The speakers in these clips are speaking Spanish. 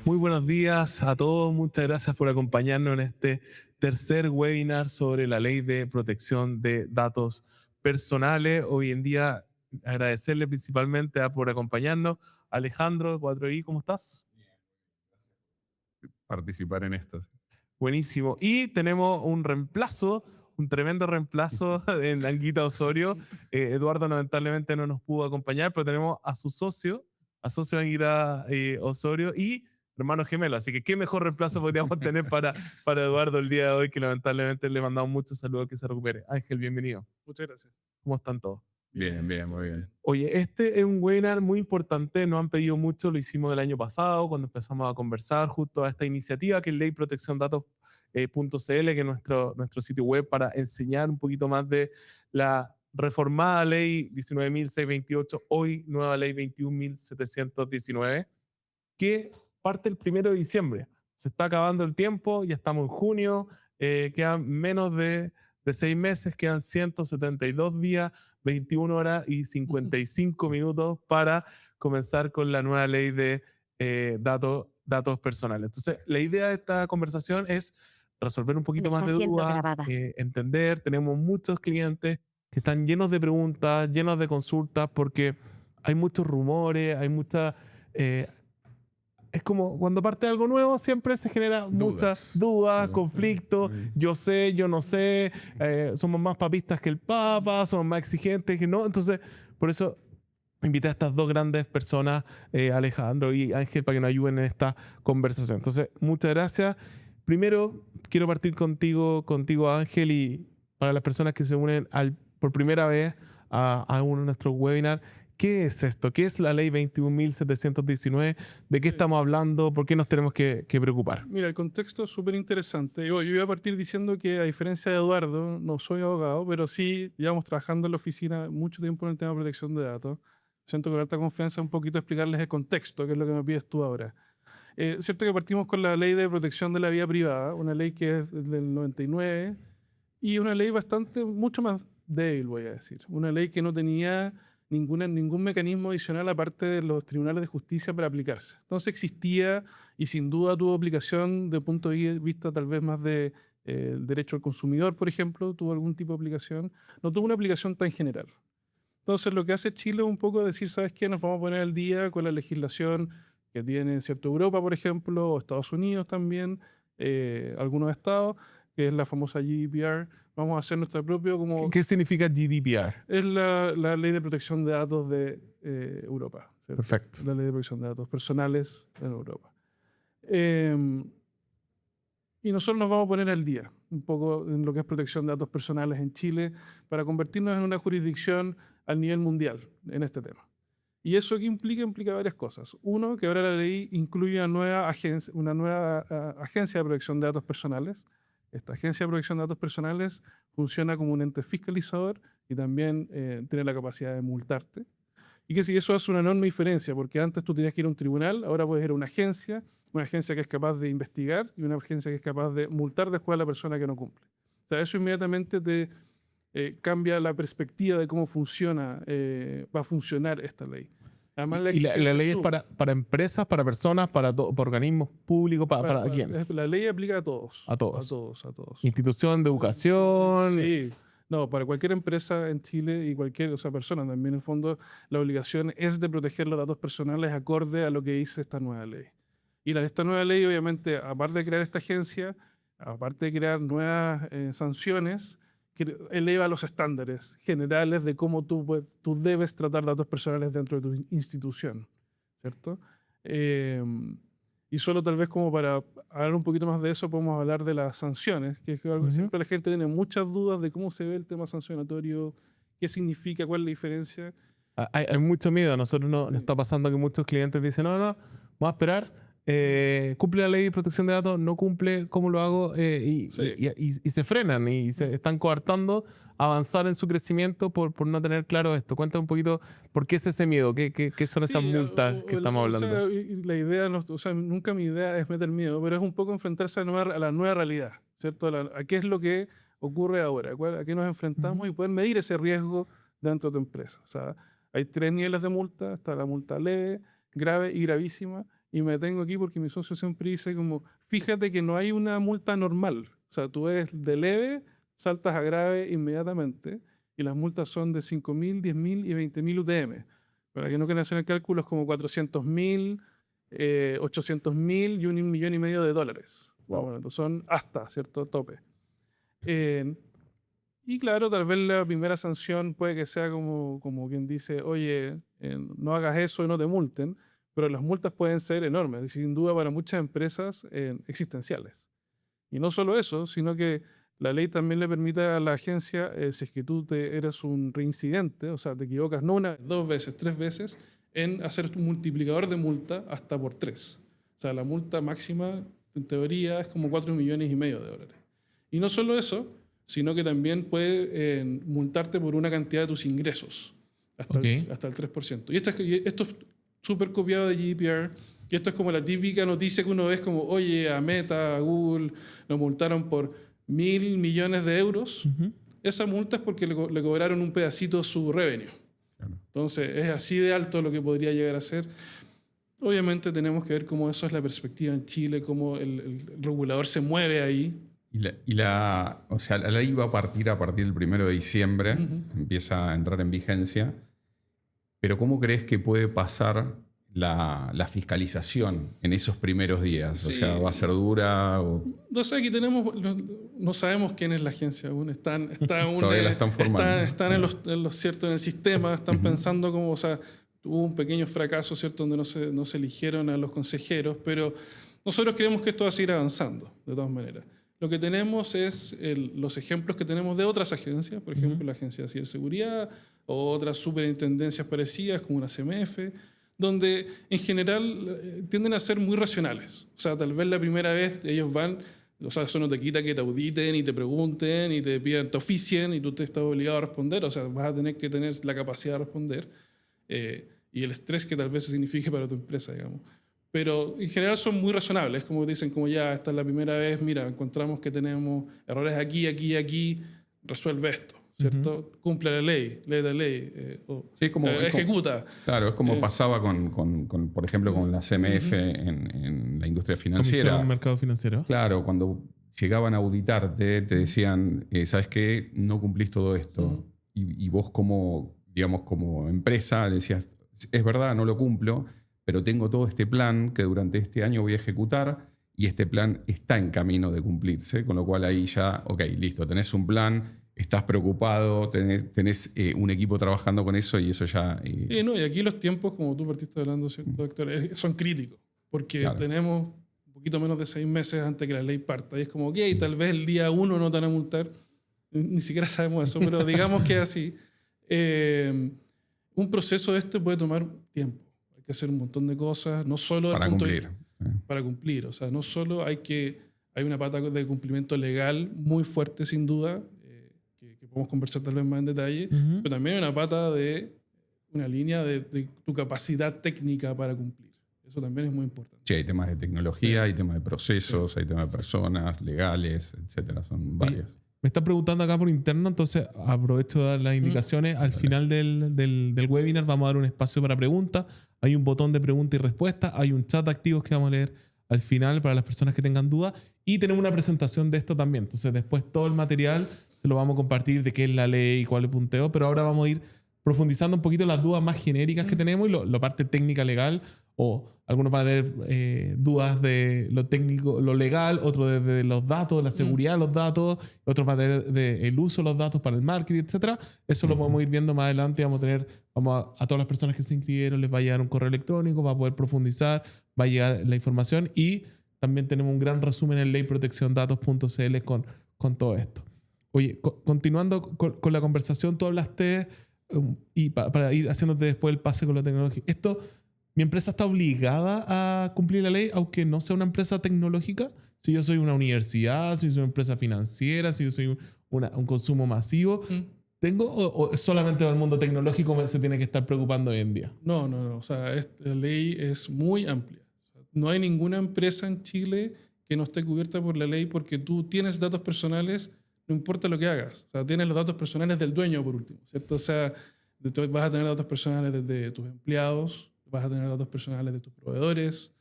Muy buenos días a todos, muchas gracias por acompañarnos en este tercer webinar sobre la ley de protección de datos personales. Hoy en día agradecerle principalmente por acompañarnos. Alejandro 4i, ¿cómo estás? Participar en esto. Buenísimo. Y tenemos un reemplazo, un tremendo reemplazo en Anguita Osorio. Eduardo lamentablemente no nos pudo acompañar, pero tenemos a socio Anguita Osorio y hermano gemelo. Así que qué mejor reemplazo podríamos tener para Eduardo el día de hoy, que lamentablemente le mandamos muchos saludos, que se recupere. Ángel, bienvenido. Muchas gracias. ¿Cómo están todos? Bien, bien, muy bien. Oye, este es un webinar muy importante, nos han pedido mucho, lo hicimos el año pasado cuando empezamos a conversar justo a esta iniciativa que es Ley Protección Datos .cl, que es nuestro sitio web para enseñar un poquito más de la reformada Ley 19.628, hoy nueva Ley 21.719, que parte el 1 de diciembre. Se está acabando el tiempo, ya estamos en junio, quedan menos de 6 meses, quedan 172 días, 21 horas y 55 minutos para comenzar con la nueva ley de datos personales. Entonces, la idea de esta conversación es resolver un poquito más de dudas, entender. Tenemos muchos clientes que están llenos de preguntas, llenos de consultas, porque hay muchos rumores, hay muchas... es como cuando parte algo nuevo, siempre se genera muchas dudas, conflictos. Yo sé, yo no sé, somos más papistas que el Papa, somos más exigentes que no. Entonces, por eso invité a estas dos grandes personas, Alejandro y Ángel, para que nos ayuden en esta conversación. Entonces, muchas gracias. Primero, quiero partir contigo Ángel, y para las personas que se unen por primera vez a uno de nuestros webinars, ¿qué es esto? ¿Qué es la ley 21.719? ¿De qué estamos hablando? ¿Por qué nos tenemos que preocupar? Mira, el contexto es súper interesante. Yo voy a partir diciendo que, a diferencia de Eduardo, no soy abogado, pero sí llevamos trabajando en la oficina mucho tiempo en el tema de protección de datos. Siento con alta confianza un poquito explicarles el contexto, que es lo que me pides tú ahora. Es cierto que partimos con la ley de protección de la vida privada, una ley que es del 99 y una ley mucho más débil, voy a decir. Una ley que no tenía ningún mecanismo adicional aparte de los tribunales de justicia para aplicarse. Entonces existía y sin duda tuvo aplicación de punto de vista tal vez más de el derecho al consumidor, por ejemplo, tuvo algún tipo de aplicación. No tuvo una aplicación tan general. Entonces lo que hace Chile es un poco decir, ¿sabes qué? Nos vamos a poner al día con la legislación que tiene cierto Europa, por ejemplo, o Estados Unidos también, algunos estados, que es la famosa GDPR. Vamos a hacer nuestra propia como... ¿Qué significa GDPR? Es la ley de protección de datos de Europa. ¿Cierto? Perfecto. La ley de protección de datos personales en Europa. Y nosotros nos vamos a poner al día un poco en lo que es protección de datos personales en Chile para convertirnos en una jurisdicción al nivel mundial en este tema. Y eso que implica varias cosas. Uno, que ahora la ley incluye una nueva agencia de protección de datos personales. Esta agencia de protección de datos personales funciona como un ente fiscalizador y también tiene la capacidad de multarte. Y que si eso hace una enorme diferencia, porque antes tú tenías que ir a un tribunal, ahora puedes ir a una agencia que es capaz de investigar y una agencia que es capaz de multar después a la persona que no cumple. O sea, eso inmediatamente te cambia la perspectiva de cómo va a funcionar esta ley. Además, la ley es para empresas, para personas, para organismos públicos, ¿para quién? La ley aplica a todos. A todos. A todos, a todos. Institución de educación. Sí. No, para cualquier empresa en Chile y cualquier persona también, en el fondo, la obligación es de proteger los datos personales acorde a lo que dice esta nueva ley. Y esta nueva ley, obviamente, aparte de crear esta agencia, aparte de crear nuevas sanciones, que eleva los estándares generales de cómo tú debes tratar datos personales dentro de tu institución, ¿cierto? Y solo tal vez como para hablar un poquito más de eso, podemos hablar de las sanciones, que es algo que siempre la gente tiene muchas dudas de cómo se ve el tema sancionatorio, qué significa, cuál es la diferencia. Hay mucho miedo. A nosotros nos está pasando que muchos clientes dicen, no, vamos a esperar cumple la ley de protección de datos, no cumple, ¿cómo lo hago? Y se frenan y se están coartando avanzar en su crecimiento por no tener claro esto. Cuéntame un poquito por qué es ese miedo, qué son esas multas que estamos hablando. O sea, la idea, o sea, nunca mi idea es meter miedo, pero es un poco enfrentarse a la nueva realidad, ¿cierto? A qué es lo que ocurre ahora, a qué nos enfrentamos y poder medir ese riesgo dentro de tu empresa. O sea, hay 3 niveles de multa, está la multa leve, grave y gravísima, y me detengo aquí porque mi socio siempre dice como, fíjate que no hay una multa normal. O sea, tú eres de leve, saltas a grave inmediatamente, y las multas son de 5.000, 10.000 y 20.000 UTM. Para que no quieran hacer el cálculo, es como 400.000, 800.000 y $1,500,000. Wow. Bueno, entonces son hasta cierto tope. Y claro, tal vez la primera sanción puede que sea como quien dice, oye, no hagas eso y no te multen, pero las multas pueden ser enormes, y sin duda para muchas empresas existenciales. Y no solo eso, sino que la ley también le permite a la agencia, si es que tú eres un reincidente, o sea, te equivocas no una, 2 veces, 3 veces, en hacer un multiplicador de multa hasta por 3. O sea, la multa máxima, en teoría, es como $4,5 millones. Y no solo eso, sino que también puede multarte por una cantidad de tus ingresos, hasta el 3%. Y esto es súper copiado de GDPR, y esto es como la típica noticia que uno ve como, oye, a Meta, a Google, lo multaron por 1.000 millones de euros. Esa multa es porque le cobraron un pedacito de su revenue. Claro. Entonces, es así de alto lo que podría llegar a ser. Obviamente tenemos que ver cómo eso es la perspectiva en Chile, cómo el regulador se mueve ahí. O sea, la ley va a partir del 1 de diciembre, empieza a entrar en vigencia, pero ¿cómo crees que puede pasar la fiscalización en esos primeros días? Sí. O sea, ¿va a ser dura? No sé, aquí no sabemos quién es la agencia aún. Todavía la están formando. Están en el sistema, están pensando como, o sea, hubo un pequeño fracaso, ¿cierto? Donde no se eligieron a los consejeros, pero nosotros creemos que esto va a seguir avanzando, de todas maneras. Lo que tenemos es los ejemplos que tenemos de otras agencias, por ejemplo, la Agencia de Ciberseguridad o otras superintendencias parecidas como una CMF, donde en general tienden a ser muy racionales. O sea, tal vez la primera vez ellos van, o sea, eso no te quita que te auditen y te pregunten y te pidan, te oficien y tú te estás obligado a responder. O sea, vas a tener que tener la capacidad de responder y el estrés que tal vez signifique para tu empresa, digamos. Pero en general son muy razonables, como dicen, como ya, esta es la primera vez, mira, encontramos que tenemos errores aquí, aquí y aquí, resuelve esto, ¿cierto? Cumple la ley, lee la ley, sí, ejecuta. Claro, es como pasaba por ejemplo, con la CMF en la industria financiera. Comisión Mercado Financiero. Claro, cuando llegaban a auditarte, te decían, ¿sabes qué? No cumplís todo esto. Y vos como empresa le decías, es verdad, no lo cumplo, pero tengo todo este plan que durante este año voy a ejecutar y este plan está en camino de cumplirse, con lo cual ahí ya, ok, listo, tenés un plan, estás preocupado, tenés un equipo trabajando con eso y eso ya... y aquí los tiempos, como tú partiste hablando, ¿cierto, Héctor? Son críticos, porque tenemos un poquito menos de 6 meses antes que la ley parta y es como, ok, tal vez el día 1 no te van a multar, ni siquiera sabemos eso, pero digamos que es así. Un proceso de este puede tomar tiempo. Hay que hacer un montón de cosas, no solo para cumplir. Para cumplir. O sea, no solo hay una pata de cumplimiento legal muy fuerte, sin duda, que podemos conversar tal vez más en detalle, pero también hay una pata de una línea de tu capacidad técnica para cumplir. Eso también es muy importante. Sí, hay temas de tecnología, hay temas de procesos, hay temas de personas, legales, etcétera. Son varios. Me está preguntando acá por interno, entonces aprovecho de dar las indicaciones. Al final del webinar vamos a dar un espacio para preguntas. Hay un botón de pregunta y respuesta. Hay un chat activo que vamos a leer al final para las personas que tengan dudas. Y tenemos una presentación de esto también. Entonces después todo el material se lo vamos a compartir de qué es la ley y cuál es el punteo. Pero ahora vamos a ir profundizando un poquito las dudas más genéricas que tenemos y la parte técnica legal. O algunos van a tener dudas de lo técnico, lo legal, otros de los datos, la seguridad de los datos, otros van a tener del uso de los datos para el marketing, etc. Eso lo podemos ir viendo más adelante. Vamos a todas las personas que se inscribieron les va a llegar un correo electrónico, va a poder profundizar, va a llegar la información y también tenemos un gran resumen en leyprotecciondatos.cl con todo esto. Oye, continuando con la conversación, tú hablaste y para ir haciéndote después el pase con la tecnología. Esto ¿Mi empresa está obligada a cumplir la ley aunque no sea una empresa tecnológica? Si yo soy una universidad, si yo soy una empresa financiera, si yo soy un consumo masivo, ¿tengo o solamente el mundo tecnológico se tiene que estar preocupando hoy en día? No. O sea, la ley es muy amplia. No hay ninguna empresa en Chile que no esté cubierta por la ley porque tú tienes datos personales, no importa lo que hagas. O sea, tienes los datos personales del dueño, por último, ¿cierto? O sea, vas a tener datos personales de tus empleados, vas a tener datos personales de tus proveedores.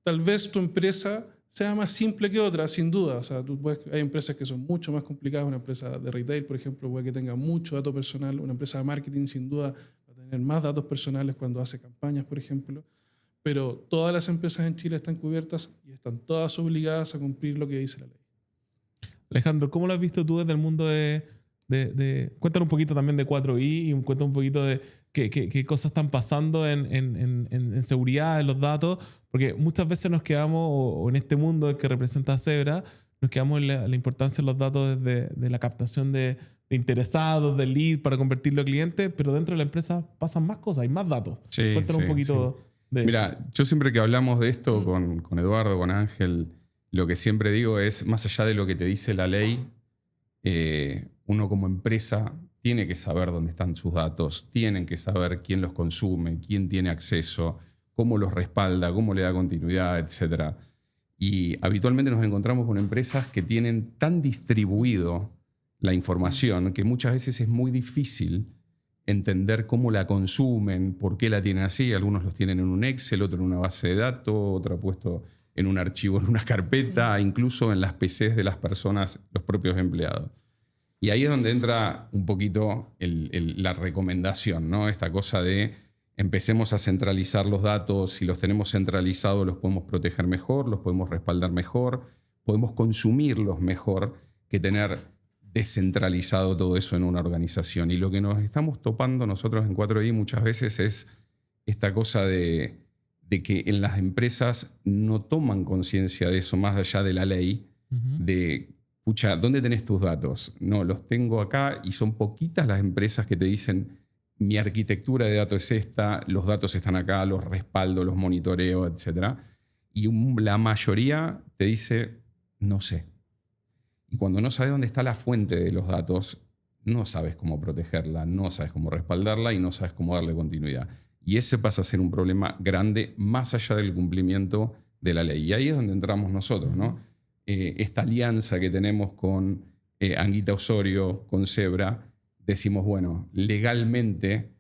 Tal vez tu empresa sea más simple que otra, sin duda. O sea, hay empresas que son mucho más complicadas. Una empresa de retail, por ejemplo, puede que tenga mucho dato personal. Una empresa de marketing, sin duda, va a tener más datos personales cuando hace campañas, por ejemplo. Pero todas las empresas en Chile están cubiertas y están todas obligadas a cumplir lo que dice la ley. Alejandro, ¿cómo lo has visto tú desde el mundo cuéntanos un poquito también de 4i y cuéntanos un poquito de qué cosas están pasando en seguridad de los datos? Porque muchas veces nos quedamos, o en este mundo que representa Zebra, nos quedamos en la importancia de los datos de la captación de interesados, de lead para convertirlo a cliente, pero dentro de la empresa pasan más cosas, hay más datos. Sí, Cuéntanos un poquito de eso. Mira, yo siempre que hablamos de esto con Eduardo, con Ángel, lo que siempre digo es, más allá de lo que te dice la ley, uno como empresa tiene que saber dónde están sus datos, tienen que saber quién los consume, quién tiene acceso, cómo los respalda, cómo le da continuidad, etc. Y habitualmente nos encontramos con empresas que tienen tan distribuido la información que muchas veces es muy difícil entender cómo la consumen, por qué la tienen así. Algunos los tienen en un Excel, otro en una base de datos, otro puesto en un archivo, en una carpeta, incluso en las PCs de las personas, los propios empleados. Y ahí es donde entra un poquito la recomendación, ¿no? Esta cosa de empecemos a centralizar los datos. Si los tenemos centralizados, los podemos proteger mejor, los podemos respaldar mejor, podemos consumirlos mejor que tener descentralizado todo eso en una organización. Y lo que nos estamos topando nosotros en 4i muchas veces es esta cosa de que en las empresas no toman conciencia de eso más allá de la ley, de, pucha, ¿dónde tenés tus datos? No, los tengo acá, y son poquitas las empresas que te dicen mi arquitectura de datos es esta, los datos están acá, los respaldo, los monitoreo, etc. Y la mayoría te dice, no sé. Y cuando no sabes dónde está la fuente de los datos, no sabes cómo protegerla, no sabes cómo respaldarla y no sabes cómo darle continuidad. Y ese pasa a ser un problema grande más allá del cumplimiento de la ley. Y ahí es donde entramos nosotros, ¿no? Esta alianza que tenemos con Anguita Osorio, con Zebra, decimos, bueno, legalmente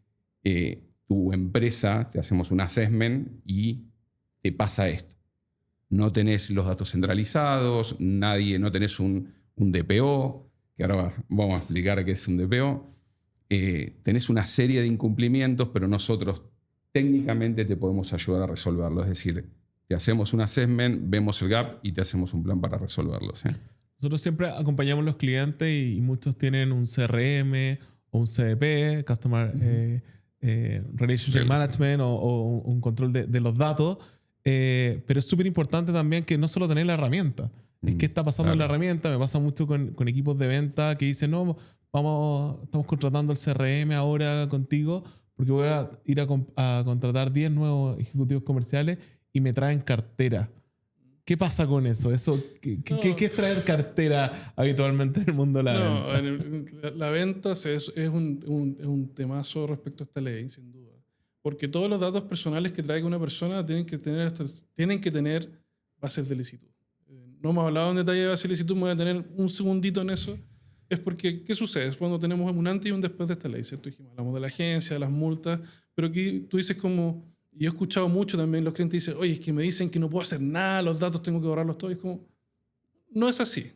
tu empresa, te hacemos un assessment y te pasa esto. No tenés los datos centralizados, no tenés un DPO, que ahora vamos a explicar qué es un DPO. Tenés una serie de incumplimientos, pero nosotros técnicamente te podemos ayudar a resolverlo. Es decir, te hacemos un assessment, vemos el gap y te hacemos un plan para resolverlo. ¿Sí? Nosotros siempre acompañamos a los clientes y muchos tienen un CRM o un CDP, Customer Relationship Management, o un control de los datos. Pero es súper importante también que no solo tener la herramienta. Es que está pasando en la herramienta. Me pasa mucho con equipos de venta que dicen, no, estamos contratando el CRM ahora contigo porque voy a ir a contratar 10 nuevos ejecutivos comerciales y me traen cartera. ¿Qué pasa con eso? ¿Qué es traer cartera habitualmente en el mundo de la venta? La venta es un temazo respecto a esta ley, sin duda. Porque todos los datos personales que traiga una persona tienen que tener bases de licitud. No me he hablado en detalle de bases de licitud, me voy a tener un segundito en eso. Es porque, ¿qué sucede? Es cuando tenemos un antes y un después de esta ley, ¿cierto? Hablamos de la agencia, de las multas, pero aquí tú dices como, y yo he escuchado mucho también, los clientes dicen, oye, es que me dicen que no puedo hacer nada, los datos tengo que borrarlos todos. Y es como, no es así.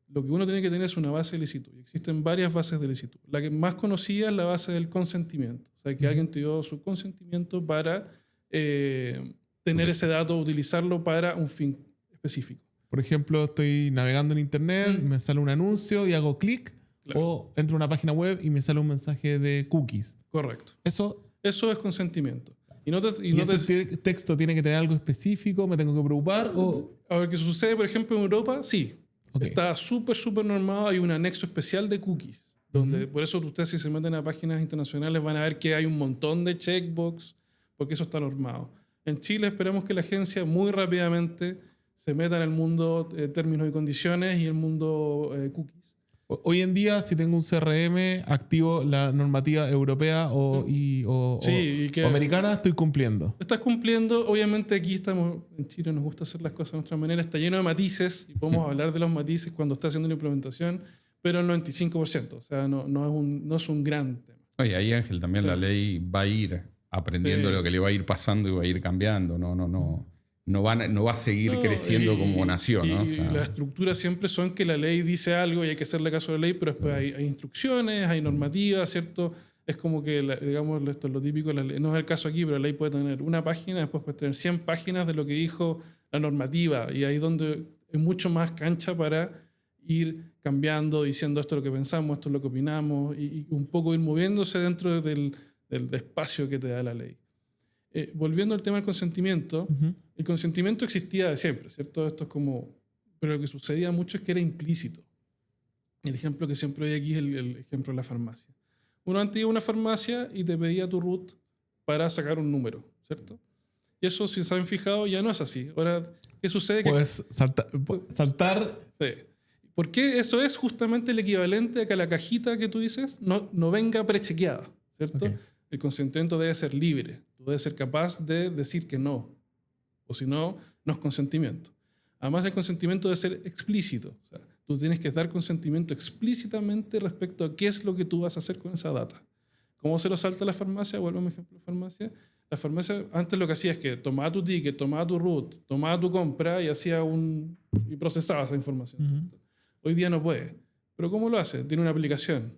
Lo que uno tiene que tener es una base de licitud. Y existen varias bases de licitud. La que más conocida es la base del consentimiento. O sea, que alguien te dio su consentimiento para tener ese dato, utilizarlo para un fin específico. Por ejemplo, estoy navegando en internet, me sale un anuncio y hago clic, claro. O entro a una página web y me sale un mensaje de cookies. Correcto. Eso es consentimiento. ¿Ese texto tiene que tener algo específico? ¿Me tengo que preocupar? A ver, ¿qué sucede? Por ejemplo, en Europa, sí. Okay. Está súper normado. Hay un anexo especial de cookies. donde por eso ustedes si se meten a páginas internacionales van a ver que hay un montón de checkbox, porque eso está normado. En Chile esperamos que la agencia muy rápidamente se meta en el mundo términos y condiciones y el mundo cookies. Hoy en día, si tengo un CRM, activo la normativa europea o americana, estoy cumpliendo. Estás cumpliendo. Obviamente aquí estamos, en Chile nos gusta hacer las cosas de nuestra manera. Está lleno de matices y podemos hablar de los matices cuando está haciendo la implementación, pero el 95%. O sea, no es un gran tema. Oye, ahí Ángel, también la ley va a ir aprendiendo lo que le va a ir pasando y va a ir cambiando. No va a seguir creciendo como nación. ¿no? O sea, las estructuras siempre son que la ley dice algo y hay que hacerle caso a la ley, pero después hay instrucciones, hay normativas, ¿cierto? Es como que, digamos, esto es lo típico, no es el caso aquí, pero la ley puede tener una página, después puede tener 100 páginas de lo que dijo la normativa, y ahí es donde es mucho más cancha para ir cambiando, diciendo esto es lo que pensamos, esto es lo que opinamos, y un poco ir moviéndose dentro del espacio que te da la ley. Volviendo al tema del consentimiento, el consentimiento existía de siempre, ¿cierto? Esto es como... Pero lo que sucedía mucho es que era implícito. El ejemplo que siempre hay aquí es el ejemplo de la farmacia. Uno antes iba a una farmacia y te pedía tu root para sacar un número, ¿cierto? Y eso, si se han fijado, ya no es así. Ahora, ¿qué sucede? Puedes saltar. Sí. Porque eso es justamente el equivalente a que la cajita que tú dices no venga prechequeada, ¿cierto? Okay. El consentimiento debe ser libre. Tú debes ser capaz de decir que no. O si no, no es consentimiento. Además, el consentimiento debe ser explícito. O sea, tú tienes que dar consentimiento explícitamente respecto a qué es lo que tú vas a hacer con esa data. ¿Cómo se lo salta a la farmacia? Vuelvo a mi ejemplo de farmacia. La farmacia antes lo que hacía es que tomaba tu ticket, tomaba tu root, tomaba tu compra y y procesaba esa información. ¿Cierto? Hoy día no puede. ¿Pero cómo lo hace? Tiene una aplicación,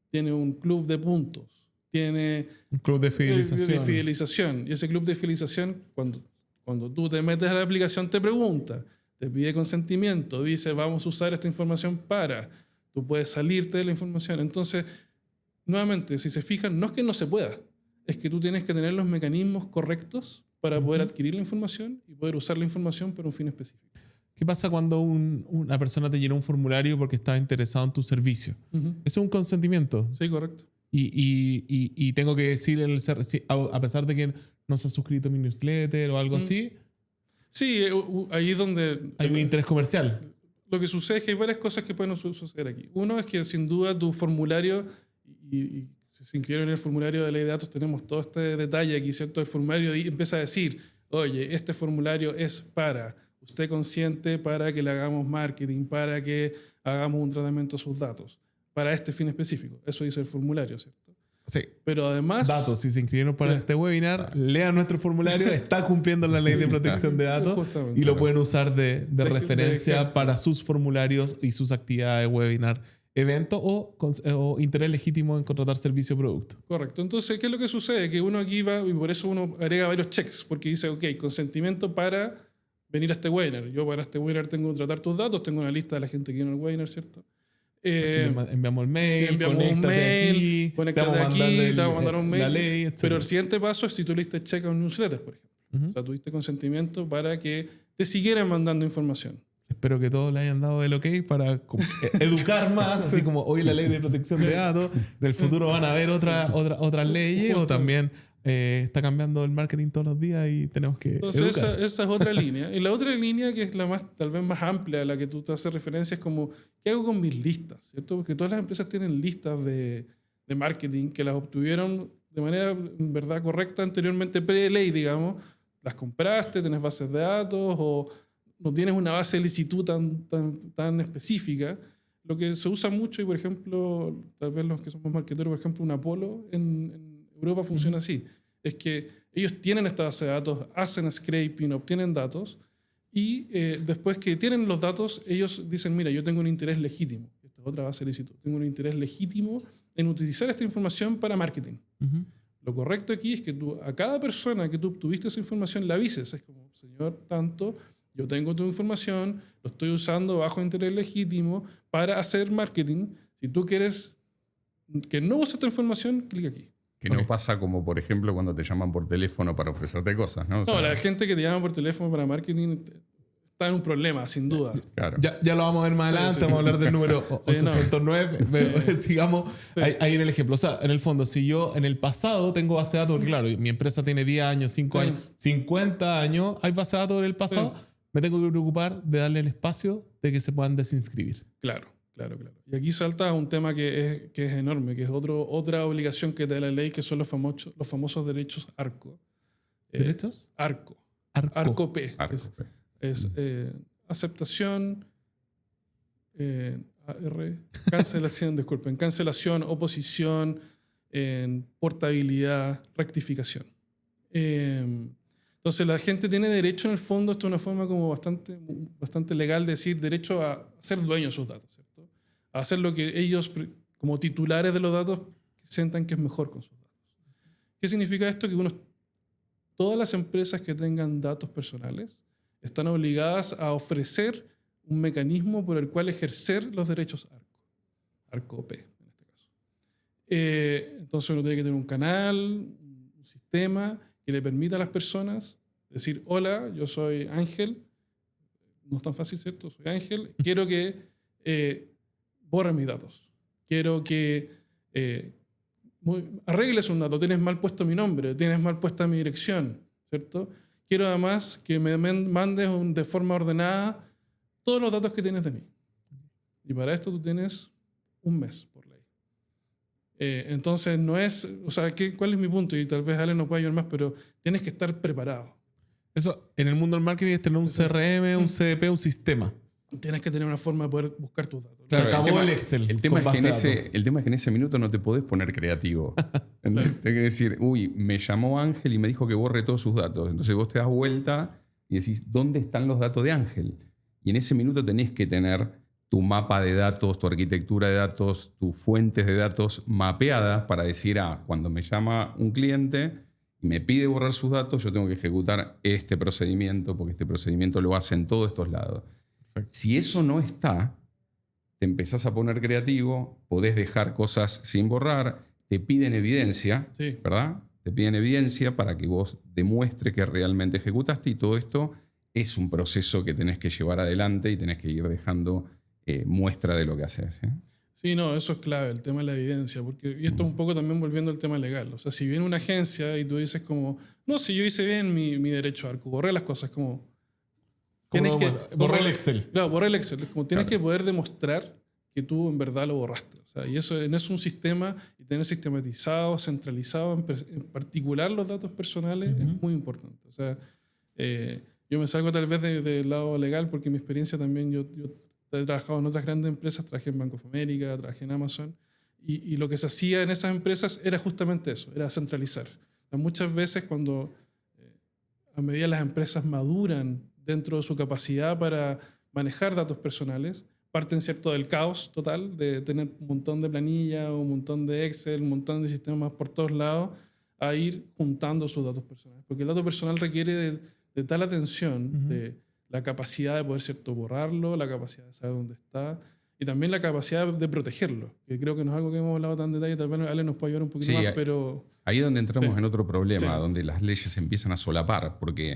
tiene un club de puntos, tiene un club de fidelización. Y ese club de fidelización, cuando tú te metes a la aplicación, te pregunta, te pide consentimiento, dice, vamos a usar esta información para... Tú puedes salirte de la información. Entonces, nuevamente, si se fijan, no es que no se pueda, es que tú tienes que tener los mecanismos correctos para poder adquirir la información y poder usar la información para un fin específico. ¿Qué pasa cuando una persona te llenó un formulario porque estaba interesado en tu servicio? Eso es un consentimiento. Sí, correcto. Y tengo que decir, a pesar de que no se ha suscrito a mi newsletter o algo así. Sí, ahí es donde... Hay un interés comercial. Lo que sucede es que hay varias cosas que pueden suceder aquí. Uno es que sin duda tu formulario, y si se inscribieron en el formulario de ley de datos, tenemos todo este detalle aquí, ¿cierto? El formulario empieza a decir, oye, este formulario es para usted consciente, para que le hagamos marketing, para que hagamos un tratamiento de sus datos, para este fin específico. Eso dice el formulario, ¿cierto? Sí. Pero además... Datos, si se inscribieron para este webinar, lean nuestro formulario, está cumpliendo la ley de protección de datos y lo pueden usar de referencia para sus formularios y sus actividades, webinar, evento o interés legítimo en contratar servicio o producto. Correcto. Entonces, ¿qué es lo que sucede? Que uno aquí va, y por eso uno agrega varios checks, porque dice, ok, consentimiento para venir a este webinar. Yo para este webinar tengo que tratar tus datos, tengo una lista de la gente que viene al webinar, ¿cierto? Enviamos el mail, conéctate aquí, te vamos a mandar un mail. La ley, pero el siguiente paso es si tú le diste check a un newsletter, por ejemplo. O sea, tuviste consentimiento para que te siguieran mandando información. Espero que todos le hayan dado el ok para educar más, así como hoy la ley de protección de datos. En el futuro van a haber otras leyes o también está cambiando el marketing todos los días y tenemos que Entonces esa es otra línea. Y la otra línea, que es la más, tal vez más amplia a la que tú te haces referencia, es como, ¿qué hago con mis listas? ¿Cierto? Porque todas las empresas tienen listas de marketing que las obtuvieron de manera, en verdad, correcta anteriormente, pre-ley, digamos. Las compraste, tenés bases de datos o no tienes una base de licitud tan específica. Lo que se usa mucho, y por ejemplo, tal vez los que somos marketeros, por ejemplo, un Apollo en Europa funciona así. Es que ellos tienen esta base de datos, hacen scraping, obtienen datos y después que tienen los datos, ellos dicen, mira, yo tengo un interés legítimo. Esta es otra base de licitud. Tengo un interés legítimo en utilizar esta información para marketing. Lo correcto aquí es que tú, a cada persona que tú obtuviste esa información, la avises. Es como, señor, tanto, yo tengo tu información, lo estoy usando bajo interés legítimo para hacer marketing. Si tú quieres que no uses esta información, clic aquí. Que no pasa como, por ejemplo, cuando te llaman por teléfono para ofrecerte cosas, ¿no? O sea, la gente que te llama por teléfono para marketing está en un problema, sin duda. Claro. Ya lo vamos a ver más Sí, adelante, sí. vamos a hablar del número Sí, no. 809. Sigamos Sí. ahí en el ejemplo. O sea, en el fondo, si yo en el pasado tengo base de datos, porque claro, mi empresa tiene 10 años, 5 Sí. años, 50 años, hay base de datos en el pasado, me tengo que preocupar de darle el espacio de que se puedan desinscribir. Claro. Y aquí salta un tema que es enorme, que es otra obligación que te da la ley, que son los famosos derechos ARCO. ¿Derechos? ARCO. Arco. ARCO P. Arco, Es, P. es, aceptación, cancelación, disculpen, cancelación, oposición, portabilidad, rectificación. Entonces la gente tiene derecho, en el fondo, esto es una forma como bastante legal de decir, derecho a ser dueño de sus datos, ¿cierto? A hacer lo que ellos, como titulares de los datos, sientan que es mejor con sus datos. ¿Qué significa esto? Que todas las empresas que tengan datos personales están obligadas a ofrecer un mecanismo por el cual ejercer los derechos ARCO P, en este caso. Entonces uno tiene que tener un canal, un sistema que le permita a las personas decir, hola, yo soy Ángel, no es tan fácil, ¿cierto? Soy Ángel, quiero que borren mis datos, quiero que arregles un dato, tienes mal puesto mi nombre, tienes mal puesta mi dirección, ¿cierto? Quiero además que me mandes de forma ordenada todos los datos que tienes de mí. Y para esto tú tienes un mes por ley. Entonces no es, o sea, ¿cuál es mi punto? Y tal vez Ale no pueda ayudar más, pero tienes que estar preparado. Eso, en el mundo del marketing es tener un CRM, un CDP, un sistema. Tienes que tener una forma de poder buscar tus datos. Se acabó el Excel. El tema, con es que base de datos. el tema es que en ese minuto no te podés poner creativo. Tienes que decir, uy, me llamó Ángel y me dijo que borre todos sus datos. Entonces vos te das vuelta y decís, ¿dónde están los datos de Ángel? Y en ese minuto tenés que tener tu mapa de datos, tu arquitectura de datos, tus fuentes de datos mapeadas para decir, cuando me llama un cliente y me pide borrar sus datos, yo tengo que ejecutar este procedimiento, porque este procedimiento lo hace en todos estos lados. Perfecto. Si eso no está, te empezás a poner creativo, podés dejar cosas sin borrar, te piden evidencia, Sí. ¿verdad? Te piden evidencia para que vos demuestres que realmente ejecutaste, y todo esto es un proceso que tenés que llevar adelante y tenés que ir dejando muestra de lo que haces. Sí, no, eso es clave, el tema de la evidencia, y esto un poco también volviendo al tema legal. O sea, si viene una agencia y tú dices como, no, si yo hice bien mi derecho ARCO, borré las cosas, como... Borré el Excel. Claro, borré el Excel. Es como tienes Claro. que poder demostrar que tú en verdad lo borraste. O sea, y eso es un sistema, y tener sistematizado, centralizado, en particular los datos personales, es muy importante. O sea, yo me salgo tal vez del lado legal, porque mi experiencia también, yo he trabajado en otras grandes empresas, trabajé en Bank of America, trabajé en Amazon, y lo que se hacía en esas empresas era justamente eso, era centralizar. O sea, muchas veces cuando a medida las empresas maduran dentro de su capacidad para manejar datos personales, parten, ¿cierto?, del caos total, de tener un montón de planillas, un montón de Excel, un montón de sistemas por todos lados, a ir juntando sus datos personales. Porque el dato personal requiere de tal atención, de la capacidad de poder, ¿cierto?, borrarlo, la capacidad de saber dónde está, y también la capacidad de protegerlo, que creo que no es algo que hemos hablado tan en detalle, tal vez Ale nos puede ayudar un poquito Sí, más, pero... Ahí es donde entramos Sí. en otro problema, Sí. donde las leyes empiezan a solapar, porque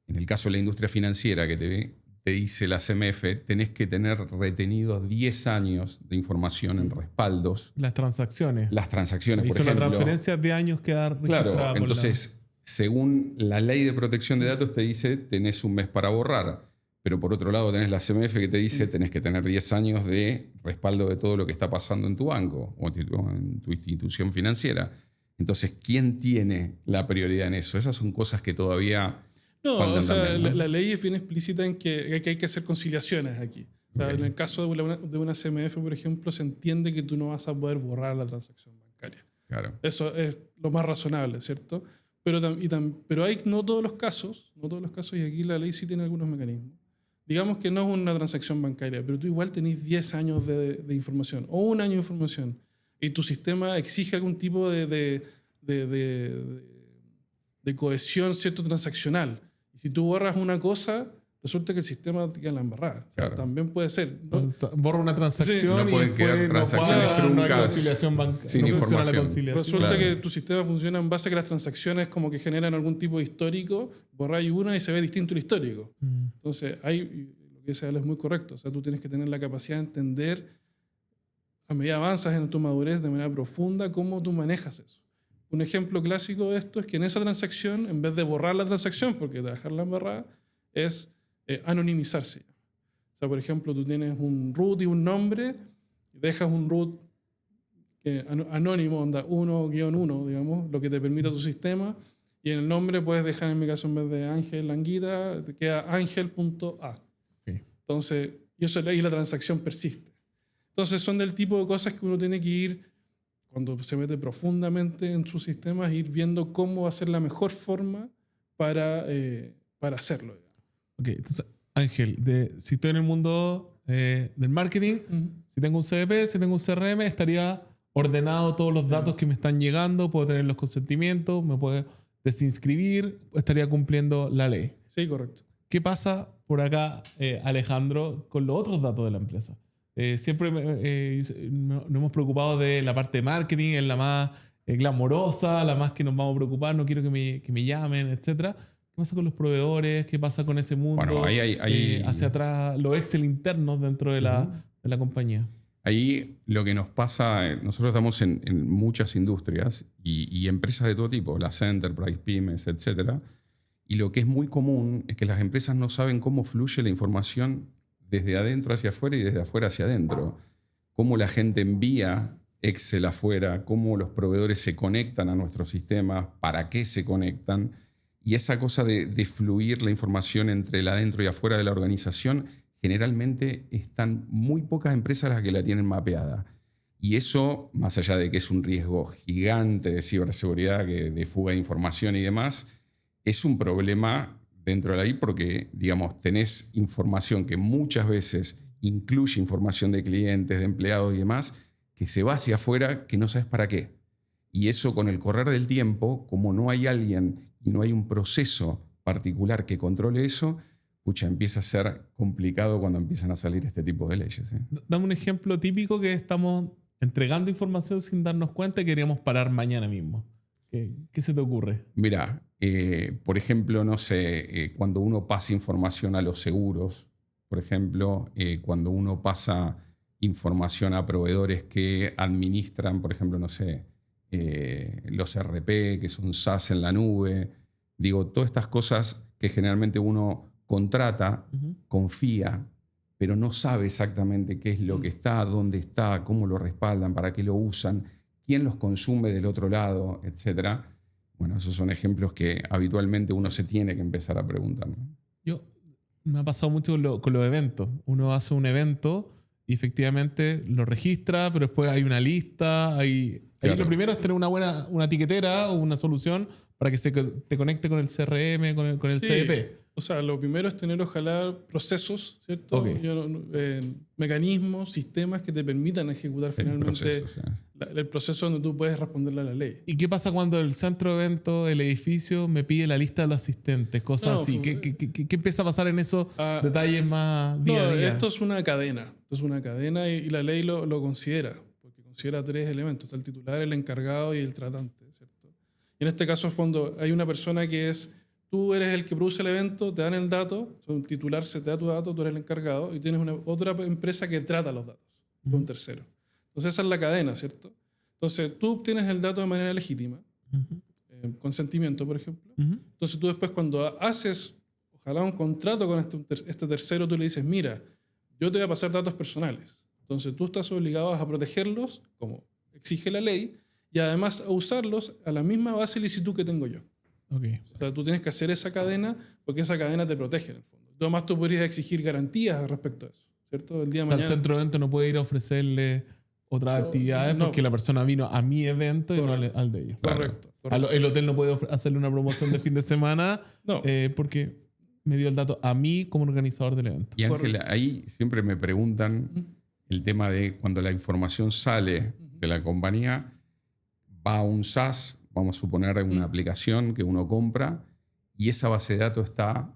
en el caso de la industria financiera que te dice la CMF, tenés que tener retenidos 10 años de información en respaldos. Las transacciones. Las transacciones, por Hizo una ejemplo. transferencia de años queda registrada Claro, por entonces, según la ley de protección de datos, te dice tenés un mes para borrar. Pero por otro lado tenés la CMF que te dice tenés que tener 10 años de respaldo de todo lo que está pasando en tu banco o en tu institución financiera. Entonces, ¿quién tiene la prioridad en eso? Esas son cosas que todavía No, faltan o sea, también, ¿no? la ley es bien explícita en que hay que hacer conciliaciones aquí. O sea, Ok. en el caso de una CMF, por ejemplo, se entiende que tú no vas a poder borrar la transacción bancaria. Claro. Eso es lo más razonable, ¿cierto? Pero hay no todos los casos, y aquí la ley sí tiene algunos mecanismos. Digamos que no es una transacción bancaria, pero tú igual tenés 10 años de información o un año de información, y tu sistema exige algún tipo de cohesión, ¿cierto?, transaccional. Y si tú borras una cosa, resulta que el sistema queda en la embarrada. Claro. También puede ser. ¿no? Entonces, borro una transacción Sí. No y pueden quedar después transacciones no hay truncas conciliación bancaria. sin No funciona la información. conciliación. Resulta Claro. que tu sistema funciona en base a que las transacciones como que generan algún tipo de histórico, borráis una y se ve distinto el histórico. Entonces, lo que dice Ale es muy correcto. O sea, tú tienes que tener la capacidad de entender, a medida que avanzas en tu madurez de manera profunda, cómo tú manejas eso. Un ejemplo clásico de esto es que en esa transacción, en vez de borrar la transacción, porque dejarla embarrada, es anonimizarse. O sea, por ejemplo, tú tienes un root y un nombre, dejas un root anónimo, onda 1-1, digamos, lo que te permite tu sistema, y en el nombre puedes dejar, en mi caso, en vez de Ángel Languita, te queda ángel.a. Okay. Entonces, y eso ahí la transacción persiste. Entonces, son del tipo de cosas que uno tiene que ir, cuando se mete profundamente en sus sistemas, ir viendo cómo va a ser la mejor forma para hacerlo. Ok, entonces, Ángel, si estoy en el mundo del marketing, si tengo un CDP, si tengo un CRM, estaría ordenado todos los datos que me están llegando, puedo tener los consentimientos, me puedo desinscribir, estaría cumpliendo la ley. Sí, correcto. ¿Qué pasa por acá, Alejandro, con los otros datos de la empresa? Siempre nos hemos preocupado de la parte de marketing, es la más glamorosa, la más que nos vamos a preocupar, no quiero que me llamen, etc. ¿Qué pasa con los proveedores? ¿Qué pasa con ese mundo? Bueno, ahí hacia atrás, los Excel internos dentro de la compañía. Ahí lo que nos pasa, nosotros estamos en muchas industrias y empresas de todo tipo, las enterprise, pymes, etc. Y lo que es muy común es que las empresas no saben cómo fluye la información desde adentro hacia afuera y desde afuera hacia adentro. Cómo la gente envía Excel afuera, cómo los proveedores se conectan a nuestros sistemas, para qué se conectan. Y esa cosa de fluir la información entre el adentro y afuera de la organización, generalmente están muy pocas empresas las que la tienen mapeada. Y eso, más allá de que es un riesgo gigante de ciberseguridad, de fuga de información y demás, es un problema dentro de la ley porque, digamos, tenés información que muchas veces incluye información de clientes, de empleados y demás, que se va hacia afuera que no sabes para qué. Y eso, con el correr del tiempo, como no hay alguien y no hay un proceso particular que controle eso, empieza a ser complicado cuando empiezan a salir este tipo de leyes. Dame un ejemplo típico que estamos entregando información sin darnos cuenta y queríamos parar mañana mismo. ¿Qué se te ocurre? Mira, por ejemplo, no sé, cuando uno pasa información a los seguros, por ejemplo, cuando uno pasa información a proveedores que administran, por ejemplo, no sé, los RP, que son SaaS en la nube, digo, todas estas cosas que generalmente uno contrata, confía, pero no sabe exactamente qué es lo que está, dónde está, cómo lo respaldan, para qué lo usan, quién los consume del otro lado, etc. Bueno, esos son ejemplos que habitualmente uno se tiene que empezar a preguntar, ¿no? Me ha pasado mucho con los eventos. Uno hace un evento y efectivamente lo registra, pero después hay una lista. Ahí lo primero es tener una etiquetera o una solución para que te conecte con el CRM, con el CDP. O sea, lo primero es tener, ojalá, procesos, ¿cierto? Okay. Mecanismos, sistemas que te permitan ejecutar finalmente el proceso donde tú puedes responderle a la ley. ¿Y qué pasa cuando el centro de eventos, el edificio, me pide la lista de los asistentes? Cosas así. ¿Qué empieza a pasar en esos detalles más día a día? Esto es una cadena. Esto es una cadena y la ley lo considera, porque considera 3 elementos. Está el titular, el encargado y el tratante, ¿cierto? Y en este caso, en fondo, hay una persona que es... Tú eres el que produce el evento, te dan el dato, un titular se te da tu dato, tú eres el encargado y tienes otra empresa que trata los datos, un tercero. Entonces esa es la cadena, ¿cierto? Entonces tú obtienes el dato de manera legítima, consentimiento, por ejemplo. Entonces tú después cuando haces, ojalá un contrato con este tercero, tú le dices, mira, yo te voy a pasar datos personales. Entonces tú estás obligado a protegerlos, como exige la ley, y además a usarlos a la misma base de licitud que tengo yo. Okay. O sea, tú tienes que hacer esa cadena porque esa cadena te protege en el fondo. Además, tú podrías exigir garantías respecto a eso, ¿cierto? El día de mañana. El centro de evento no puede ir a ofrecerle otras actividades porque la persona vino a mi evento y no al de ellos. Correcto. El hotel no puede hacerle una promoción de fin de semana porque me dio el dato a mí como organizador del evento. Y Ángel, ahí siempre me preguntan el tema de cuando la información sale de la compañía, va a un SaaS, vamos a suponer una aplicación que uno compra, y esa base de datos está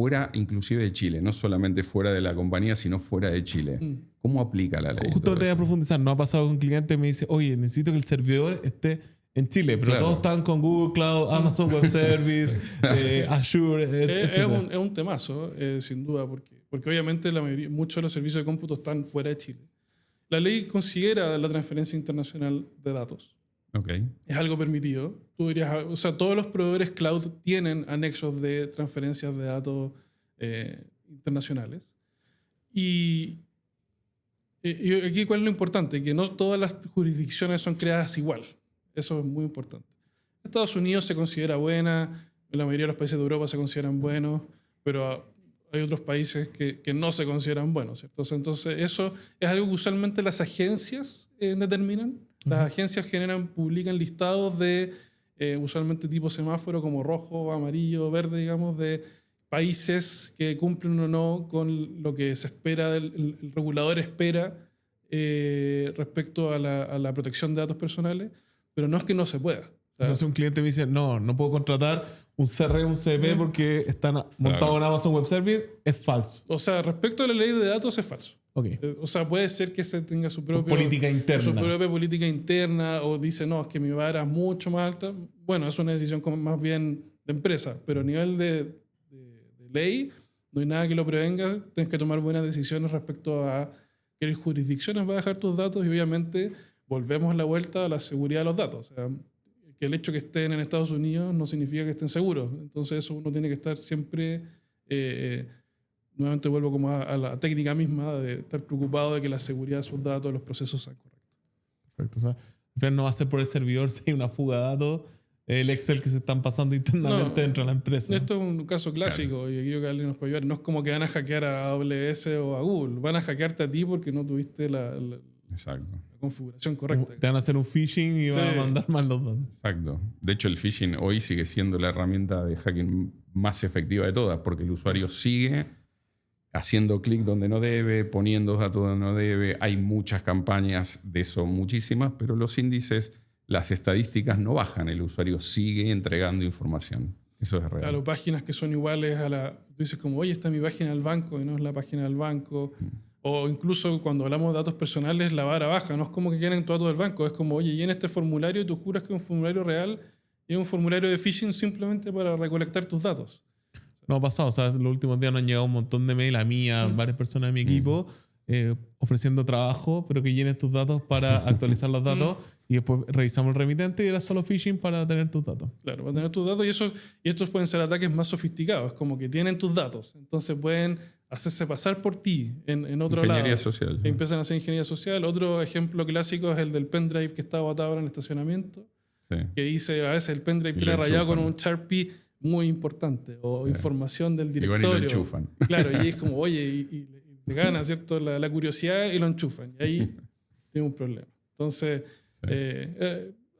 fuera inclusive de Chile, no solamente fuera de la compañía, sino fuera de Chile. ¿Cómo aplica la ley? Justo te voy a profundizar. No ha pasado con un cliente que me dice, oye, necesito que el servidor esté en Chile, pero Claro. todos están con Google Cloud, Amazon Web Service, Azure, etc. Es un temazo, sin duda, porque obviamente muchos de los servicios de cómputo están fuera de Chile. La ley considera la transferencia internacional de datos. Okay. Es algo permitido. Tú dirías, o sea, todos los proveedores cloud tienen anexos de transferencias de datos internacionales. Y aquí, ¿cuál es lo importante? Que no todas las jurisdicciones son creadas igual. Eso es muy importante. Estados Unidos se considera buena, la mayoría de los países de Europa se consideran buenos, pero hay otros países que no se consideran buenos, ¿cierto? Entonces, eso es algo que usualmente las agencias determinan. Las agencias publican listados de, usualmente tipo semáforo, como rojo, amarillo, verde, digamos, de países que cumplen o no con lo que se espera, el regulador espera respecto a la protección de datos personales, pero no es que no se pueda. O sea, si un cliente me dice, no puedo contratar un CRM, un CDP porque están montados en Amazon Web Service, es falso. O sea, respecto a la ley de datos es falso. Okay. O sea, puede ser que se tenga su propia política interna. Su propia política interna, o dice, no, es que mi vara es mucho más alta. Bueno, es una decisión más bien de empresa, pero a nivel de ley no hay nada que lo prevenga. Tienes que tomar buenas decisiones respecto a qué jurisdicciones va a dejar tus datos, y obviamente volvemos la vuelta a la seguridad de los datos. O sea, que el hecho que estén en Estados Unidos no significa que estén seguros. Entonces eso uno tiene que estar siempre, nuevamente vuelvo como a la técnica misma, de estar preocupado de que la seguridad de sus datos, los procesos sean correctos. Perfecto. O sea, al final no va a ser por el servidor si hay una fuga de datos, el Excel que se están pasando internamente dentro de la empresa. Esto es un caso clásico, y creo que alguien nos puede ayudar. No es como que van a hackear a AWS o a Google, van a hackearte a ti porque no tuviste Exacto. la configuración correcta. Te van a hacer un phishing y van a mandar mal los datos. Exacto. De hecho, el phishing hoy sigue siendo la herramienta de hacking más efectiva de todas, porque el usuario sigue haciendo clic donde no debe, poniendo datos donde no debe. Hay muchas campañas de eso, muchísimas, pero los índices, las estadísticas no bajan. El usuario sigue entregando información. Eso es real. Claro, páginas que son iguales a la... Tú dices como, oye, esta es mi página del banco y no es la página del banco. O incluso cuando hablamos de datos personales, la vara baja. No es como que quieren tu dato del banco. Es como, oye, llena este formulario y tú juras que es un formulario real y es un formulario de phishing simplemente para recolectar tus datos. No ha pasado. O sea, los últimos días nos han llegado un montón de mail a mí, a varias personas de mi equipo, ofreciendo trabajo, pero que llenes tus datos para actualizar los datos y después revisamos el remitente y era solo phishing para tener tus datos. Claro, para tener tus datos, y estos pueden ser ataques más sofisticados, como que tienen tus datos, entonces pueden hacerse pasar por ti en otro lado. Ingeniería social. Sí. Empiezan a hacer ingeniería social. Otro ejemplo clásico es el del pendrive que está botado en el estacionamiento, Sí. que dice a veces el pendrive Y tiene lo rayado con enchufan. un Sharpie muy importante, o información del Igual directorio. y lo enchufan. Claro, y es como, oye, y le gana, ¿cierto? La curiosidad y lo enchufan. Y ahí tiene un problema. Entonces, Sí.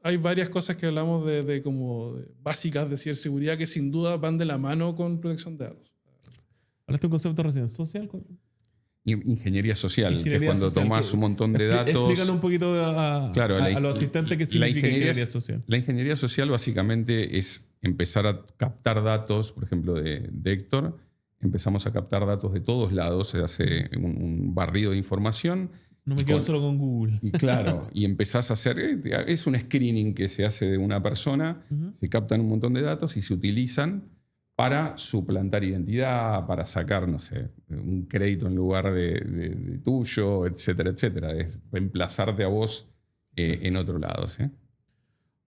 hay varias cosas que hablamos de como básicas de ciberseguridad que sin duda van de la mano con protección de datos. Hablaste de un concepto recién, social. Ingeniería social, Ingeniería que es cuando social, tomas un montón de datos. Explícale un poquito Claro, a los asistentes qué significa ingeniería social. La ingeniería social básicamente es empezar a captar datos, por ejemplo, de Héctor. Empezamos a captar datos de todos lados, se hace un barrido de información. No me quedo solo con Google. Y claro, y empezás a hacer, es un screening que se hace de una persona, se captan un montón de datos y se utilizan para suplantar identidad, para sacar, no sé, un crédito en lugar de tuyo, etcétera, etcétera. Es reemplazarte a vos en otro lado, ¿sí?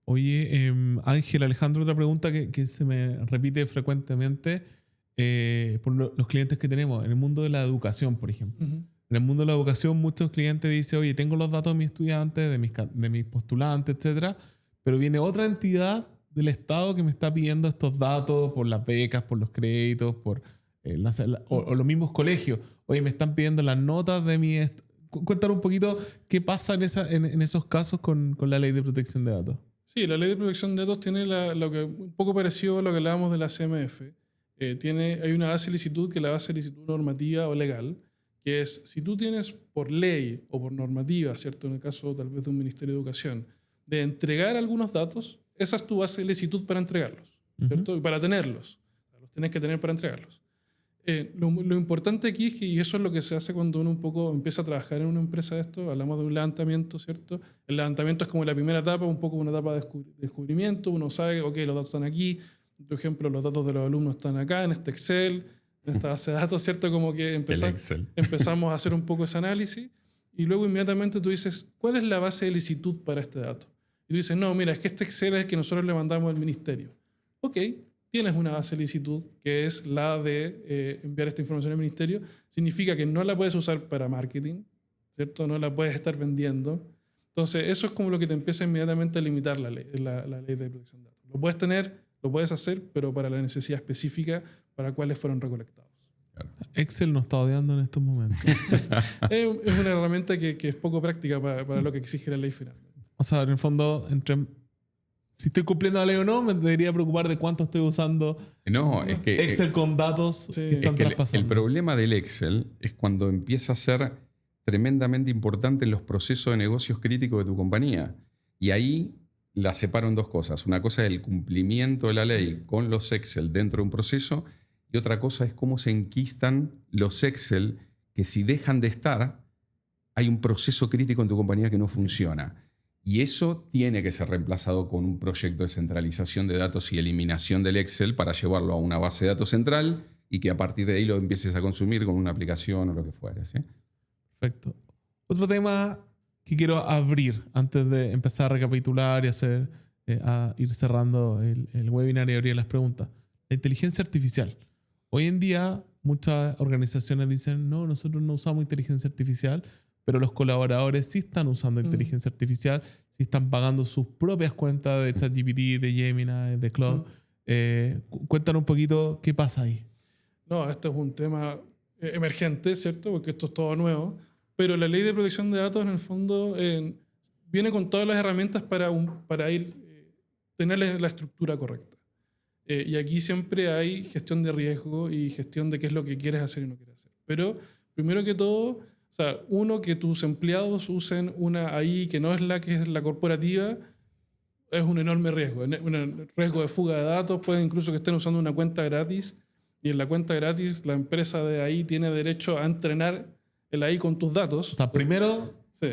Oye, Ángel, Alejandro, otra pregunta que se me repite frecuentemente por los clientes que tenemos en el mundo de la educación, por ejemplo. En el mundo de la educación, muchos clientes dicen, oye, tengo los datos de mis estudiantes, de mis postulantes, etcétera, pero viene otra entidad del Estado que me está pidiendo estos datos por las becas, por los créditos, por o los mismos colegios. Oye, me están pidiendo las notas de mi... Cuéntanos un poquito qué pasa en esos casos con la ley de protección de datos. Sí, la ley de protección de datos tiene lo que un poco parecido a lo que hablábamos de la CMF. Hay una base de licitud que es la base de licitud normativa o legal, que es, si tú tienes por ley o por normativa, ¿cierto? En el caso tal vez de un Ministerio de Educación, de entregar algunos datos, esa es tu base de licitud para entregarlos, ¿cierto? Y para tenerlos. Los tienes que tener para entregarlos. Lo importante aquí es que, y eso es lo que se hace cuando uno un poco empieza a trabajar en una empresa de esto, hablamos de un levantamiento, ¿cierto? El levantamiento es como la primera etapa, un poco una etapa de descubrimiento, uno sabe, ok, los datos están aquí, por ejemplo, los datos de los alumnos están acá, en este Excel, en esta base de datos, ¿cierto? Como que empezamos a hacer un poco ese análisis y luego inmediatamente tú dices, ¿cuál es la base de licitud para este dato? Y tú dices, no, mira, es que este Excel es el que nosotros le mandamos al ministerio. Ok, tienes una base de licitud que es la de enviar esta información al ministerio. Significa que no la puedes usar para marketing, ¿cierto? No la puedes estar vendiendo. Entonces, eso es como lo que te empieza inmediatamente a limitar la ley de protección de datos. Lo puedes tener, lo puedes hacer, pero para la necesidad específica para cuáles fueron recolectados. Excel nos está odiando en estos momentos. Es una herramienta que es poco práctica para lo que exige la ley finalmente. O sea, en el fondo, si estoy cumpliendo la ley o no, me debería preocupar de cuánto estoy usando No, es que Excel con datos que están traspasando. el problema del Excel es cuando empieza a ser tremendamente importante en los procesos de negocios críticos de tu compañía. Y ahí la separo en dos cosas. Una cosa es el cumplimiento de la ley con los Excel dentro de un proceso y otra cosa es cómo se enquistan los Excel que si dejan de estar, hay un proceso crítico en tu compañía que no funciona. Y eso tiene que ser reemplazado con un proyecto de centralización de datos y eliminación del Excel para llevarlo a una base de datos central y que a partir de ahí lo empieces a consumir con una aplicación o lo que fuera, ¿sí? Perfecto. Otro tema que quiero abrir antes de empezar a recapitular y a ir cerrando el webinar y abrir las preguntas. La inteligencia artificial. Hoy en día muchas organizaciones dicen, no, nosotros no usamos inteligencia artificial, pero los colaboradores sí están usando inteligencia artificial, sí están pagando sus propias cuentas de ChatGPT, de Gemini, de Claude. Cuéntanos un poquito qué pasa ahí. No, este es un tema emergente, ¿cierto? Porque esto es todo nuevo. Pero la ley de protección de datos, en el fondo, viene con todas las herramientas para tener la estructura correcta. Y aquí siempre hay gestión de riesgo y gestión de qué es lo que quieres hacer y no quieres hacer. Pero, primero que todo, o sea, que tus empleados usen una AI que no es la que es la corporativa, es un enorme riesgo. Un riesgo de fuga de datos, pueden incluso que estén usando una cuenta gratis y en la cuenta gratis la empresa de AI tiene derecho a entrenar el AI con tus datos. O sea, primero, sí.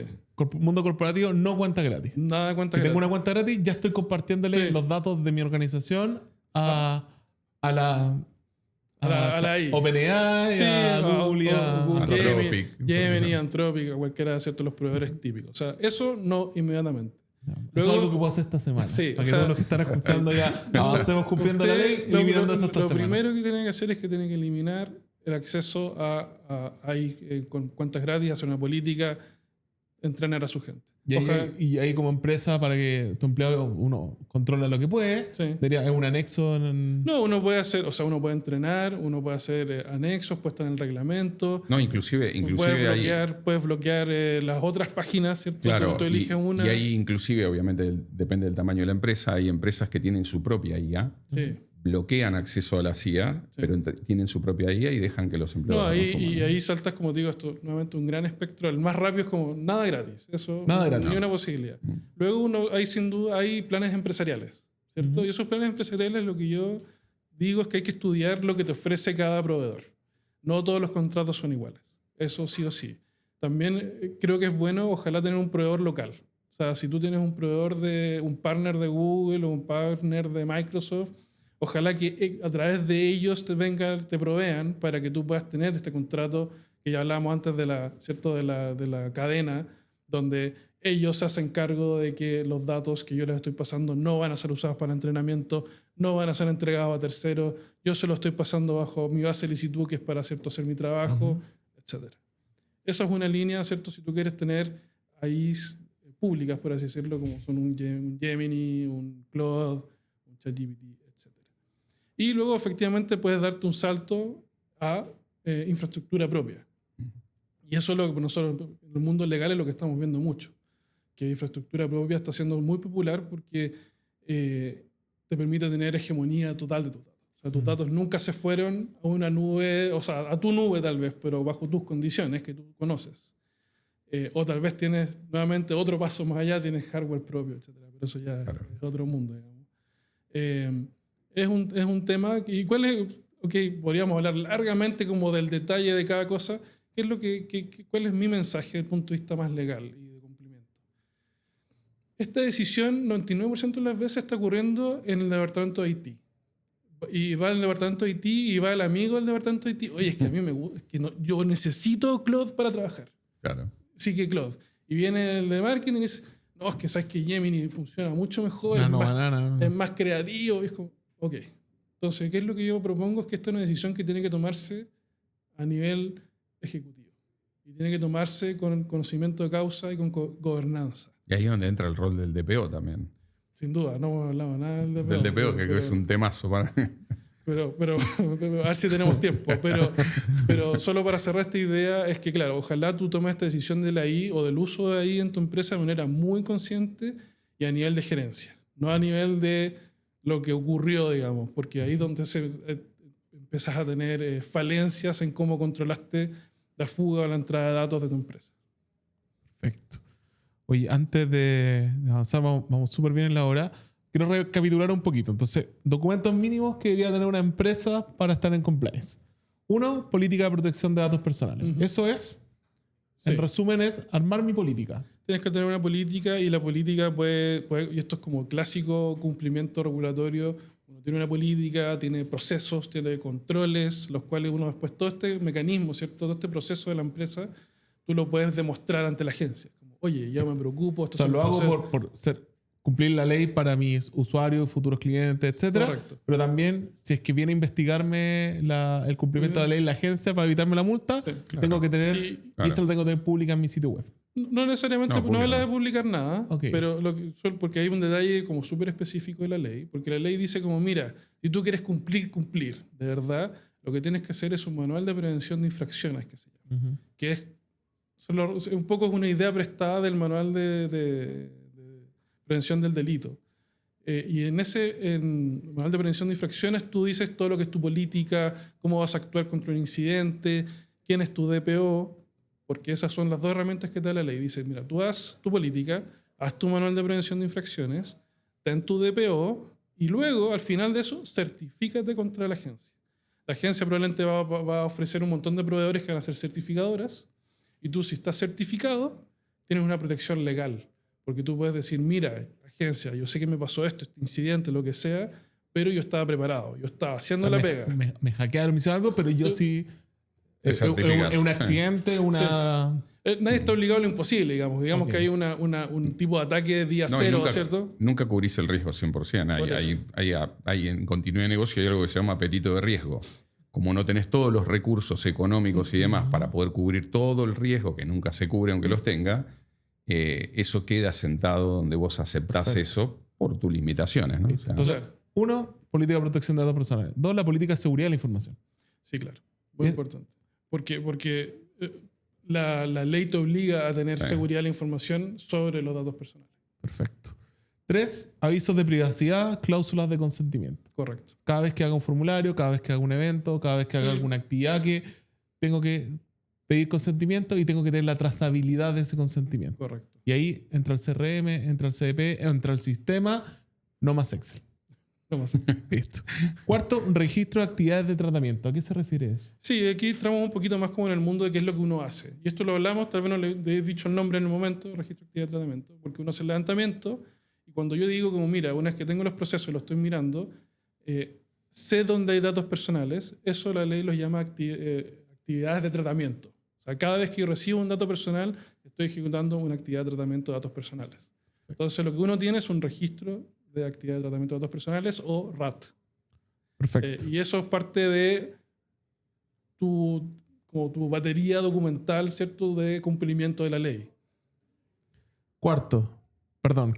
Mundo corporativo, no cuenta gratis. Nada de cuenta si gratis. tengo una cuenta gratis, ya estoy compartiéndole los datos de mi organización a la AI. OpenAI, sí, a Google, a Gemini, Anthropic, a cualquiera de ciertos los proveedores típicos. O sea, eso no inmediatamente. Eso es algo que puedo hacer esta semana. Sí, para que todos los que están escuchando ya avancemos cumpliendo la ley, eliminando eso esta semana. Lo primero que tienen que hacer es que tienen que eliminar el acceso a AI con cuentas gratis, hacer una política, entrenar a su gente. Y ahí como empresa, para que tu empleado uno controla lo que puede, ¿es un anexo? No, uno puede hacer, o sea, uno puede entrenar, uno puede hacer anexos, puede estar en el reglamento. No, inclusive puedes bloquear las otras páginas, ¿cierto? Claro, tú eliges una. Y ahí inclusive, obviamente, depende del tamaño de la empresa, hay empresas que tienen su propia IA. Sí. Bloquean acceso a la CIA, pero tienen su propia IA y dejan que los empleados consuman. Y ahí saltas, como te digo, esto nuevamente un gran espectro. El más rápido es como nada gratis. Eso no hay una posibilidad. Luego hay sin duda hay planes empresariales, ¿cierto? Y esos planes empresariales, lo que yo digo es que hay que estudiar lo que te ofrece cada proveedor. No todos los contratos son iguales. Eso sí o sí. También creo que es bueno, ojalá, tener un proveedor local. O sea, si tú tienes un partner de Google o un partner de Microsoft, ojalá que a través de ellos te provean para que tú puedas tener este contrato que ya hablábamos antes de la cadena, donde ellos se hacen cargo de que los datos que yo les estoy pasando no van a ser usados para entrenamiento, no van a ser entregados a terceros, yo se los estoy pasando bajo mi base de licitud, que es para, ¿cierto?, hacer mi trabajo, etc. Eso es una línea, ¿cierto? Si tú quieres tener ahí públicas, por así decirlo, como son un Gemini, un Claude, un ChatGPT, etc. Y luego, efectivamente, puedes darte un salto a infraestructura propia. Y eso es lo que nosotros, en el mundo legal, es lo que estamos viendo mucho. Que infraestructura propia está siendo muy popular porque te permite tener hegemonía total de tus datos. O sea, tus datos nunca se fueron a una nube, o sea, a tu nube tal vez, pero bajo tus condiciones que tú conoces. O tal vez tienes nuevamente otro paso más allá, tienes hardware propio, etc. Pero eso ya es otro mundo, digamos. Es un tema. ¿Y cuál es? ok, podríamos hablar largamente como del detalle de cada cosa. ¿Qué es lo cuál es mi mensaje desde el punto de vista más legal y de cumplimiento? Esta decisión 99% de las veces está ocurriendo en el departamento de Haití. Y va al departamento de Haití y va el amigo del departamento de Haití. Oye, es que a mí me gusta, es que yo necesito Claude para trabajar. Claro. Sí que Claude. Y viene el de marketing y dice, no, es que sabes que Gemini funciona mucho mejor, es más creativo. Y es como, ok. Entonces, ¿qué es lo que yo propongo? Es que esta es una decisión que tiene que tomarse a nivel ejecutivo. Y tiene que tomarse con conocimiento de causa y con gobernanza. Y ahí es donde entra el rol del DPO también. Sin duda, no hemos hablado nada del DPO. Del DPO, que es un temazo para... Pero a ver si tenemos tiempo. Pero solo para cerrar esta idea es que, claro, ojalá tú tomes esta decisión de la AI o del uso de AI en tu empresa de manera muy consciente y a nivel de gerencia. No a nivel de lo que ocurrió, digamos, porque ahí es donde empiezas a tener falencias en cómo controlaste la fuga o la entrada de datos de tu empresa. Perfecto. Oye, antes de avanzar, vamos súper bien en la hora. Quiero recapitular un poquito. Entonces, documentos mínimos que debería tener una empresa para estar en compliance. Uno, política de protección de datos personales. Eso es, en resumen, es armar mi política. Tienes que tener una política y la política puede, y esto es como clásico cumplimiento regulatorio. Uno tiene una política, tiene procesos, tiene controles, los cuales uno después, todo este mecanismo, ¿cierto? Todo este proceso de la empresa, tú lo puedes demostrar ante la agencia. Como, oye, yo me preocupo. O sea, lo hago por cumplir la ley para mis usuarios, futuros clientes, etcétera. Correcto. Pero también, si es que viene a investigarme el cumplimiento de la ley la agencia para evitarme la multa, tengo que tener, y eso lo tengo que tener pública en mi sitio web. No necesariamente, no habla de publicar nada, pero porque hay un detalle como súper específico de la ley, porque la ley dice como, mira, si tú quieres cumplir, de verdad, lo que tienes que hacer es un manual de prevención de infracciones, que se llama, que es un poco una idea prestada del manual de prevención del delito. Y en manual de prevención de infracciones tú dices todo lo que es tu política, cómo vas a actuar contra un incidente, quién es tu DPO, porque esas son las dos herramientas que te da la ley. Dice, mira, tú haz tu política, haz tu manual de prevención de infracciones, ten tu DPO y luego, al final de eso, certifícate contra la agencia. La agencia probablemente va a ofrecer un montón de proveedores que van a ser certificadoras y tú, si estás certificado, tienes una protección legal. Porque tú puedes decir, mira, agencia, yo sé que me pasó esto, este incidente, lo que sea, pero yo estaba preparado, yo estaba haciendo la pega. Me hackearon, me hicieron algo, pero yo sí... Es un accidente, una... Sí. Nadie está obligado a lo imposible, digamos. Digamos que hay un tipo de ataque día cero, ¿cierto? Nunca cubrís el riesgo 100%. Hay en continuidad de negocio hay algo que se llama apetito de riesgo. Como no tenés todos los recursos económicos y demás para poder cubrir todo el riesgo, que nunca se cubre aunque los tenga, eso queda sentado donde vos aceptás eso por tus limitaciones, ¿no? O sea, entonces, uno, política de protección de datos personales. Dos, la política de seguridad de la información. Sí, claro. Muy importante. Porque la ley te obliga a tener seguridad de la información sobre los datos personales. Perfecto. 3, avisos de privacidad, cláusulas de consentimiento. Correcto. Cada vez que haga un formulario, cada vez que haga un evento, cada vez que haga alguna actividad que tengo que pedir consentimiento y tengo que tener la trazabilidad de ese consentimiento. Correcto. Y ahí entra el CRM, entra el CDP, entra el sistema, no más Excel. No más Excel. Listo. Cuarto, registro de actividades de tratamiento. ¿A qué se refiere eso? Sí, aquí entramos un poquito más como en el mundo de qué es lo que uno hace. Y esto lo hablamos, tal vez no le he dicho el nombre en un momento, registro de actividad de tratamiento, porque uno hace el levantamiento y cuando yo digo como, mira, una vez que tengo los procesos y los estoy mirando, sé dónde hay datos personales, eso la ley los llama actividades de tratamiento. O sea, cada vez que yo recibo un dato personal, estoy ejecutando una actividad de tratamiento de datos personales. Entonces, lo que uno tiene es un registro de actividad de tratamiento de datos personales o RAT. Perfecto. Y eso es parte de tu batería documental, ¿cierto?, de cumplimiento de la ley.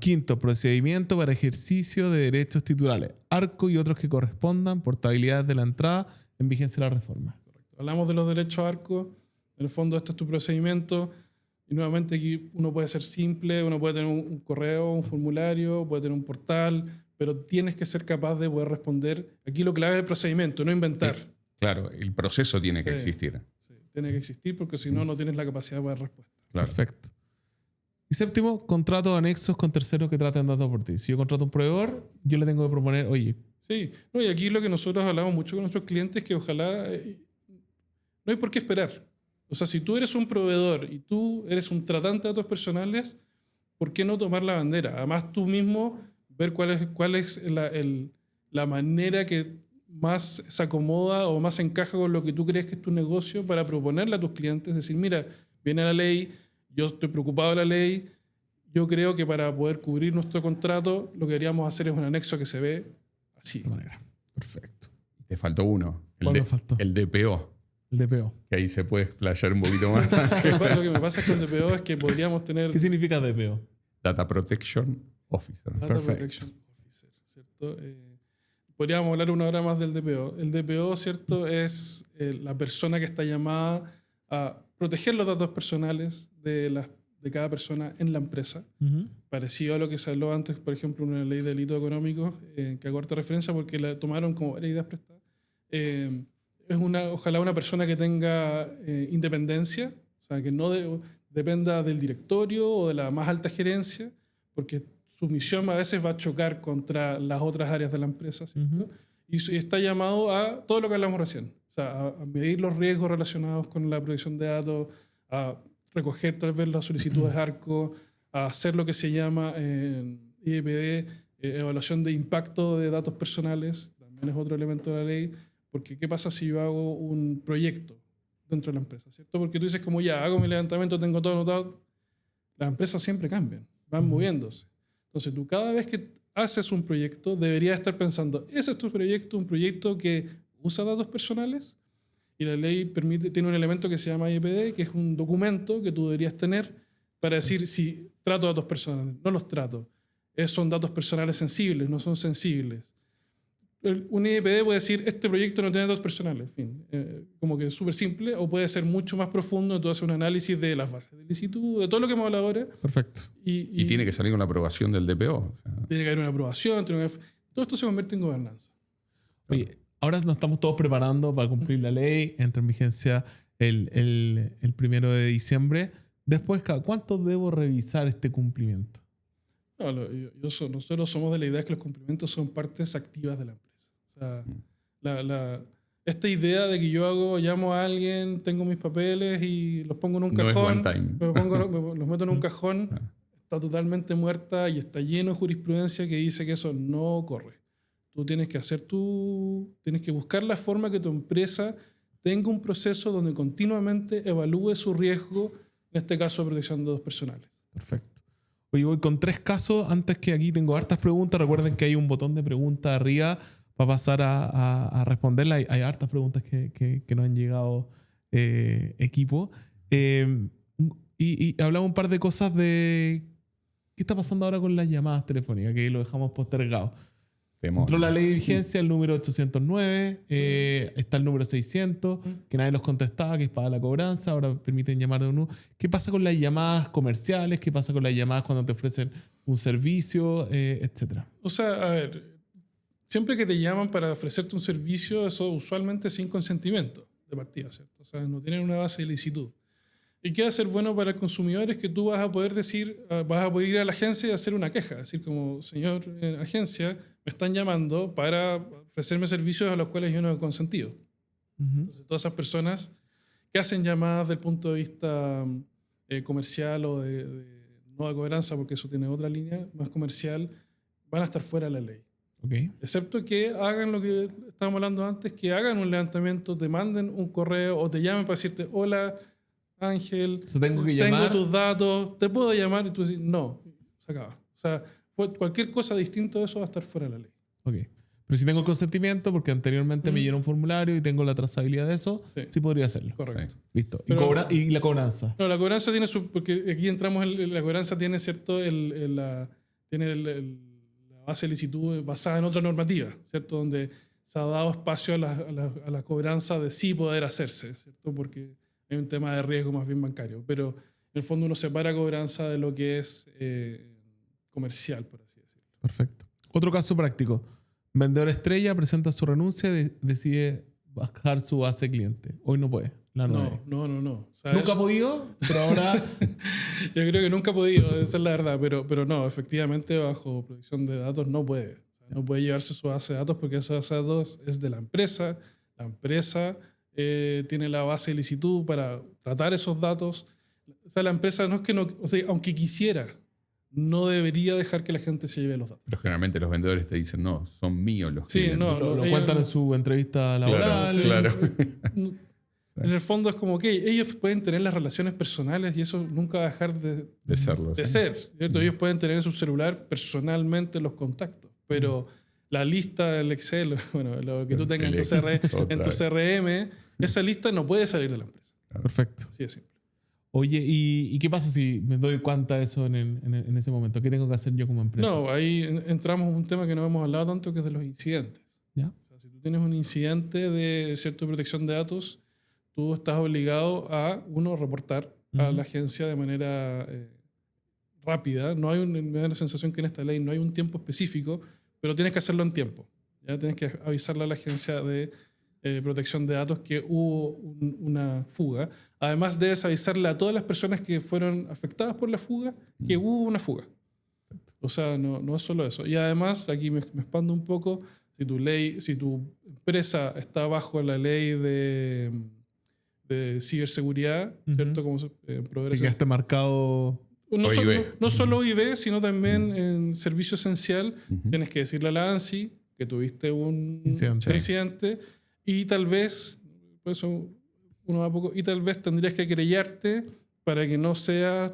Quinto, procedimiento para ejercicio de derechos titulares, ARCO y otros que correspondan, portabilidad de la entrada en vigencia de la reforma. Correcto. Hablamos de los derechos ARCO. En el fondo, este es tu procedimiento. Y nuevamente aquí uno puede ser simple, uno puede tener un correo, un formulario, puede tener un portal, pero tienes que ser capaz de poder responder. Aquí lo clave es el procedimiento, no inventar. Sí, claro, el proceso tiene que existir. Sí, tiene que existir porque si no, no tienes la capacidad de dar respuesta. Claro. Perfecto. Y séptimo, contratos anexos con terceros que traten datos por ti. Si yo contrato un proveedor, yo le tengo que proponer, oye, Sí, no, y aquí lo que nosotros hablamos mucho con nuestros clientes es que ojalá no hay por qué esperar. O sea, si tú eres un proveedor y tú eres un tratante de datos personales, ¿por qué no tomar la bandera? Además, tú mismo ver cuál es la manera que más se acomoda o más encaja con lo que tú crees que es tu negocio para proponerle a tus clientes. Decir, mira, viene la ley, yo estoy preocupado de la ley, yo creo que para poder cubrir nuestro contrato lo que deberíamos hacer es un anexo que se ve así. De manera. Perfecto. Te faltó uno. ¿Cuál me faltó? El DPO. El DPO. Que ahí se puede explayar un poquito más. Lo que me pasa con DPO es que podríamos tener ¿Qué significa DPO? Data Protection Officer. Data Perfecto. Protection Officer, ¿cierto? Podríamos hablar una hora más del DPO. El DPO, ¿cierto? Es la persona que está llamada a proteger los datos personales de cada persona en la empresa. Ujú. Parecido a lo que se habló antes, por ejemplo, una ley de delitos económicos, que hago harta referencia porque la tomaron como varias ideas prestadas. Es ojalá una persona que tenga independencia, o sea, que no dependa del directorio o de la más alta gerencia, porque su misión a veces va a chocar contra las otras áreas de la empresa, ¿cierto? Ujú. Y está llamado a todo lo que hablamos recién, o sea, a medir los riesgos relacionados con la protección de datos, a recoger tal vez las solicitudes ARCO, a hacer lo que se llama IEPD, evaluación de impacto de datos personales, también es otro elemento de la ley, porque ¿qué pasa si yo hago un proyecto dentro de la empresa? ¿Cierto? Porque tú dices como ya, hago mi levantamiento, tengo todo anotado, las empresas siempre cambian, van moviéndose. Entonces tú cada vez que haces un proyecto deberías estar pensando, ¿ese es tu proyecto, un proyecto que usa datos personales? Y la ley tiene un elemento que se llama IEPD, que es un documento que tú deberías tener para decir si trato datos personales. No los trato. Son datos personales sensibles, no son sensibles. Un IEPD puede decir, este proyecto no tiene datos personales. En fin, como que es súper simple, o puede ser mucho más profundo. Tú haces un análisis de las bases de licitud, de todo lo que hemos hablado ahora. Perfecto. Y tiene que salir con la aprobación del DPO. O sea, Tiene que haber una aprobación. Todo esto se convierte en gobernanza. Oye, ahora nos estamos todos preparando para cumplir la ley. Entra en vigencia el 1 de diciembre. Después, ¿cuánto debo revisar este cumplimiento? No, nosotros somos de la idea que los cumplimientos son partes activas de la empresa. O sea, esta idea de que yo llamo a alguien, tengo mis papeles y los pongo en un no cajón, es one time. los meto en un cajón, está totalmente muerta y está lleno de jurisprudencia que dice que eso no corre. Tú tienes que tienes que buscar la forma que tu empresa tenga un proceso donde continuamente evalúe su riesgo, en este caso de protección de datos personales. Perfecto. Oye, voy con 3 casos. Antes que aquí tengo hartas preguntas. Recuerden que hay un botón de preguntas arriba para pasar a responderla. Hay hartas preguntas que nos han llegado, equipo. Y hablamos un par de cosas de qué está pasando ahora con las llamadas telefónicas, que lo dejamos postergado. Entró la ley de vigencia, el número 809, está el número 600, que nadie los contestaba, que es para la cobranza, ahora permiten llamar de uno. ¿Qué pasa con las llamadas comerciales? ¿Qué pasa con las llamadas cuando te ofrecen un servicio, etcétera? O sea, a ver, siempre que te llaman para ofrecerte un servicio, eso usualmente sin consentimiento de partida, ¿cierto? O sea, no tienen una base de licitud. Y qué va a ser bueno para el consumidor es que tú vas a poder vas a poder ir a la agencia y hacer una queja. Decir como, señor agencia, me están llamando para ofrecerme servicios a los cuales yo no he consentido. Entonces, todas esas personas que hacen llamadas desde el punto de vista comercial o no de cobranza, porque eso tiene otra línea más comercial, van a estar fuera de la ley. Okay. Excepto que hagan lo que estábamos hablando antes, que hagan un levantamiento, te manden un correo o te llamen para decirte, hola, Ángel, tengo que llamar, tus datos, ¿te puedo llamar? Y tú dices, no, se acaba. O sea, cualquier cosa distinta de eso va a estar fuera de la ley. Ok. Pero si tengo el consentimiento, porque anteriormente me llenó un formulario y tengo la trazabilidad de eso, sí podría hacerlo. Correcto. Listo. Pero, ¿Y la cobranza? No, la cobranza tiene porque aquí entramos la cobranza tiene, ¿cierto? Tiene la base de licitud basada en otra normativa, ¿cierto? Donde se ha dado espacio a la cobranza de sí poder hacerse, ¿cierto? Porque hay un tema de riesgo más bien bancario, pero en el fondo uno separa cobranza de lo que es comercial, por así decirlo. Perfecto. Otro caso práctico. Vendedor estrella presenta su renuncia y decide bajar su base cliente. Hoy no puede. No. O sea, nunca ha podido, pero ahora... Yo creo que nunca ha podido, esa es la verdad, pero no, efectivamente bajo protección de datos no puede. O No puede llevarse su base de datos porque esa base de datos es de la empresa. La empresa tiene la base de licitud para tratar esos datos. O sea, la empresa no es que no, o sea, aunque quisiera, no debería dejar que la gente se lleve los datos. Pero generalmente los vendedores te dicen, no, son míos los Sí, clientes. no, Lo ellos- cuentan en su entrevista laboral. Claro. En el fondo es como que ellos pueden tener las relaciones personales y eso nunca va a dejar de serlo. de ¿sí? ser, ¿cierto? Ellos pueden tener en su celular personalmente los contactos, pero la lista, el Excel, bueno, lo que tú tengas en tu CRM, esa lista no puede salir de la empresa. Perfecto. Así de simple. Oye, ¿y qué pasa si me doy cuenta de eso en ese momento? ¿Qué tengo que hacer yo como empresa? No, ahí entramos en un tema que no hemos hablado tanto, que es de los incidentes. ¿Ya? O sea, si tú tienes un incidente de cierta protección de datos, tú estás obligado a, uno, reportar a la agencia de manera rápida. No hay me da la sensación que en esta ley no hay un tiempo específico, pero tienes que hacerlo en tiempo. Ya tienes que avisarle a la agencia de protección de datos que hubo una fuga. Además, debes avisarle a todas las personas que fueron afectadas por la fuga que hubo una fuga. O sea, no es solo eso. Y además, aquí me expando un poco, si tu empresa está bajo la ley de ciberseguridad, ¿cierto? Como Sí, que esté marcado. No solo OIV, sino también en servicio esencial. Tienes que decirle a la ANSI que tuviste un incidente y tal vez, por eso uno va poco, y tal vez tendrías que querellarte para que no seas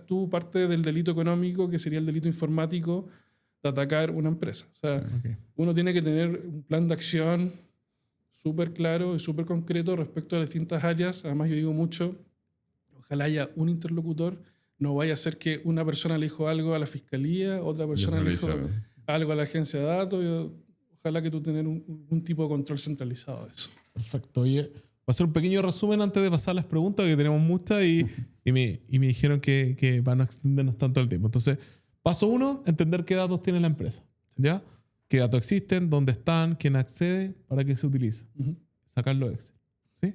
tú parte del delito económico, que sería el delito informático de atacar una empresa. O sea, uno tiene que tener un plan de acción súper claro y súper concreto respecto a las distintas áreas. Además, yo digo mucho, ojalá haya un interlocutor. No vaya a ser que una persona le dijo algo a la fiscalía, otra persona le dijo algo a la agencia de datos. Ojalá que tú tengas un tipo de control centralizado de eso. Perfecto. Oye, voy a hacer un pequeño resumen antes de pasar las preguntas, que tenemos muchas y me dijeron que van a extendernos tanto el tiempo. Entonces, paso 1, entender qué datos tiene la empresa. ¿Ya? ¿Qué datos existen? ¿Dónde están? ¿Quién accede? ¿Para qué se utiliza? Sacarlo de Excel. ¿Sí?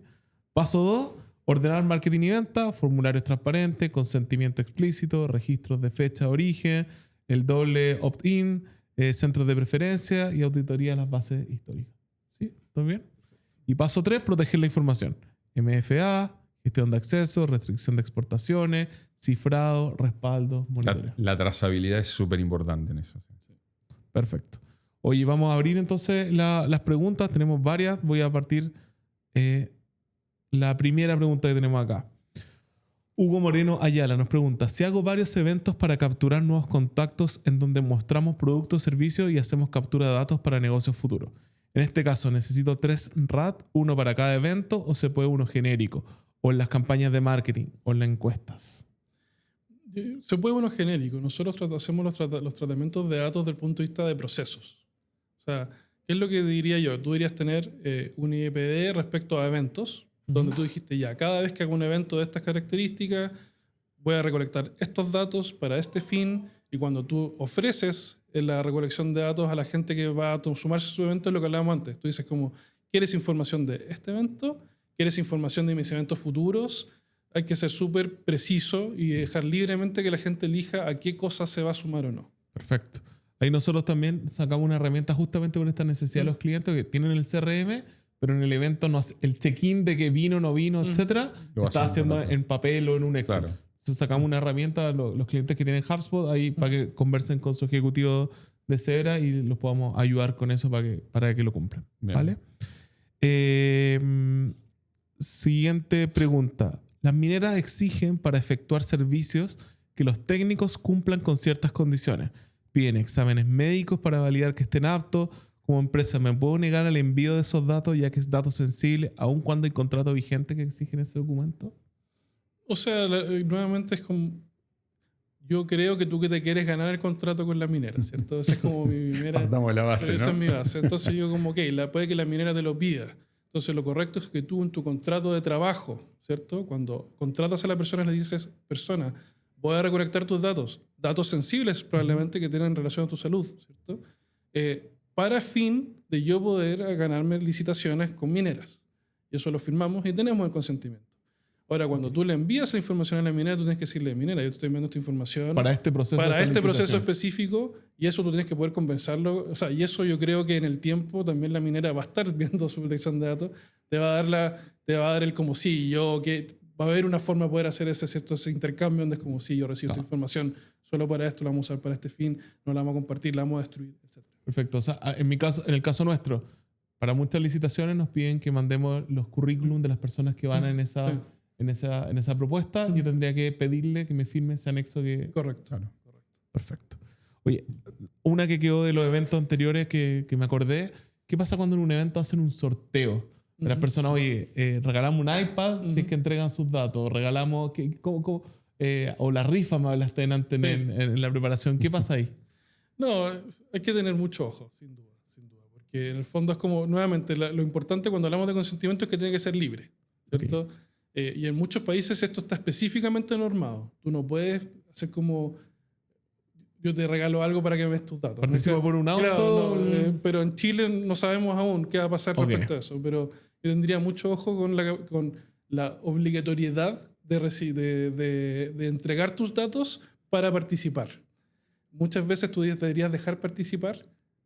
Paso 2, ordenar marketing y venta, formularios transparentes, consentimiento explícito, registros de fecha de origen, el doble opt-in, centros de preferencia y auditoría de las bases históricas. ¿Sí? ¿Todo bien? Y paso 3, proteger la información. MFA, gestión de acceso, restricción de exportaciones, cifrado, respaldo, monitoreo. La trazabilidad es súper importante en eso. Perfecto. Oye, vamos a abrir entonces las preguntas. Tenemos varias. Voy a partir la primera pregunta que tenemos acá. Hugo Moreno Ayala nos pregunta: si hago varios eventos para capturar nuevos contactos en donde mostramos productos, servicios y hacemos captura de datos para negocios futuros. En este caso, ¿necesito 3 RAT, uno para cada evento, o se puede uno genérico? ¿O en las campañas de marketing? ¿O en las encuestas? Se puede uno genérico. Nosotros hacemos los tratamientos de datos desde el punto de vista de procesos. O sea, ¿qué es lo que diría yo? Tú deberías tener un IPD respecto a eventos, donde tú dijiste ya, cada vez que hago un evento de estas características, voy a recolectar estos datos para este fin, y cuando tú ofreces la recolección de datos a la gente que va a sumarse a su evento, es lo que hablábamos antes. Tú dices como, ¿quieres información de este evento? ¿Quieres información de mis eventos futuros? Hay que ser súper preciso y dejar libremente que la gente elija a qué cosa se va a sumar o no. Perfecto. Ahí nosotros también sacamos una herramienta justamente con esta necesidad de los clientes que tienen el CRM, pero en el evento no hace el check-in de que vino, no vino, etcétera, lo está haciendo en papel o en un Excel. Claro. Entonces sacamos una herramienta a los clientes que tienen HubSpot ahí para que conversen con su ejecutivo de cebra y los podamos ayudar con eso para que lo cumplan. Bien. ¿Vale? Siguiente pregunta. Las mineras exigen para efectuar servicios que los técnicos cumplan con ciertas condiciones. Piden exámenes médicos para validar que estén aptos. Como empresa, ¿me puedo negar al envío de esos datos ya que es dato sensible, aun cuando hay contrato vigente que exigen ese documento? O sea, nuevamente es como... Yo creo que tú que te quieres ganar el contrato con la minera, ¿cierto? Esa es como mi primera... Partamos de la base, esa ¿no? es mi base. Entonces yo como, ok, puede que la minera te lo pida. Entonces lo correcto es que tú en tu contrato de trabajo, ¿cierto? Cuando contratas a la persona le dices, persona, voy a recolectar tus datos sensibles probablemente que tienen relación a tu salud, ¿cierto? Para fin de yo poder ganarme licitaciones con mineras. Y eso lo firmamos y tenemos el consentimiento. Ahora, cuando tú le envías la información a la minera, tú tienes que decirle, minera, yo te estoy enviando esta información Para este proceso. para de este proceso licitación. específico, y eso tú tienes que poder compensarlo. O sea, y eso yo creo que en el tiempo también la minera va a estar viendo su protección de datos, te va a dar el como sí, que va a haber una forma de poder hacer ese intercambio donde es como sí, yo recibo esta información solo para esto, la vamos a usar para este fin, no la vamos a compartir, la vamos a destruir, etc. Perfecto. O sea, en el caso nuestro, para muchas licitaciones nos piden que mandemos los currículum de las personas que van en esa, Sí. en esa propuesta. Yo tendría que pedirle que me firme ese anexo que... Correcto. Claro. Perfecto. Oye, una que quedó de los eventos anteriores que me acordé, ¿qué pasa cuando en un evento hacen un sorteo? De las personas, oye, regalamos un iPad si es que entregan sus datos, regalamos, o la rifa me hablaste antes Sí. en la preparación. ¿Qué pasa ahí? No, hay que tener mucho ojo, sin duda, porque en el fondo es como, nuevamente, lo importante cuando hablamos de consentimiento es que tiene que ser libre, ¿cierto? Y en muchos países esto está específicamente normado. Tú no puedes hacer como, yo te regalo algo para que me des tus datos. ¿Participo por un auto? Claro, no, pero en Chile no sabemos aún qué va a pasar respecto a eso, pero yo tendría mucho ojo con la obligatoriedad de entregar tus datos para participar. Muchas veces tú deberías dejar participar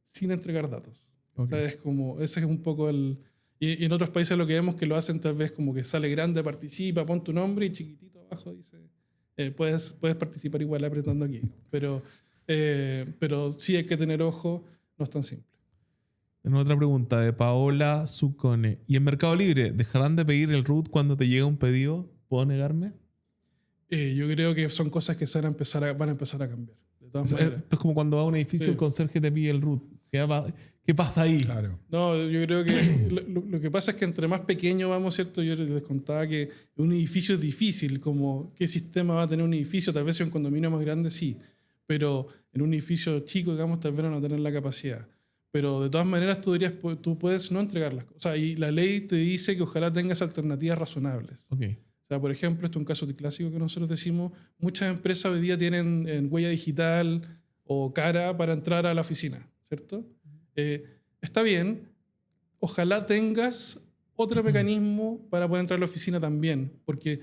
sin entregar datos. O sea, ese es un poco el... Y en otros países lo que vemos que lo hacen tal vez como que sale grande, participa, pon tu nombre y chiquitito abajo dice, puedes participar igual apretando aquí. Pero sí hay que tener ojo, no es tan simple. En otra pregunta de Paola Zuccone. ¿Y en Mercado Libre dejarán de pedir el root cuando te llega un pedido? ¿Puedo negarme? Yo creo que son cosas que van a empezar a cambiar. De todas O sea, maneras. esto es como cuando va a un edificio Sí. el conserje te pide el root. ¿Qué pasa ahí? Claro. No, yo creo que lo que pasa es que entre más pequeño vamos, ¿cierto? Yo les contaba que un edificio es difícil, como qué sistema va a tener un edificio, tal vez en un condominio más grande sí, pero en un edificio chico, digamos, tal vez no van a tener la capacidad. Pero de todas maneras tú puedes no entregarlas. O sea, y la ley te dice que ojalá tengas alternativas razonables. Ok. O sea, por ejemplo, esto es un caso clásico que nosotros decimos, muchas empresas hoy día tienen huella digital o cara para entrar a la oficina, ¿cierto? Está bien, ojalá tengas otro mecanismo para poder entrar a la oficina también, porque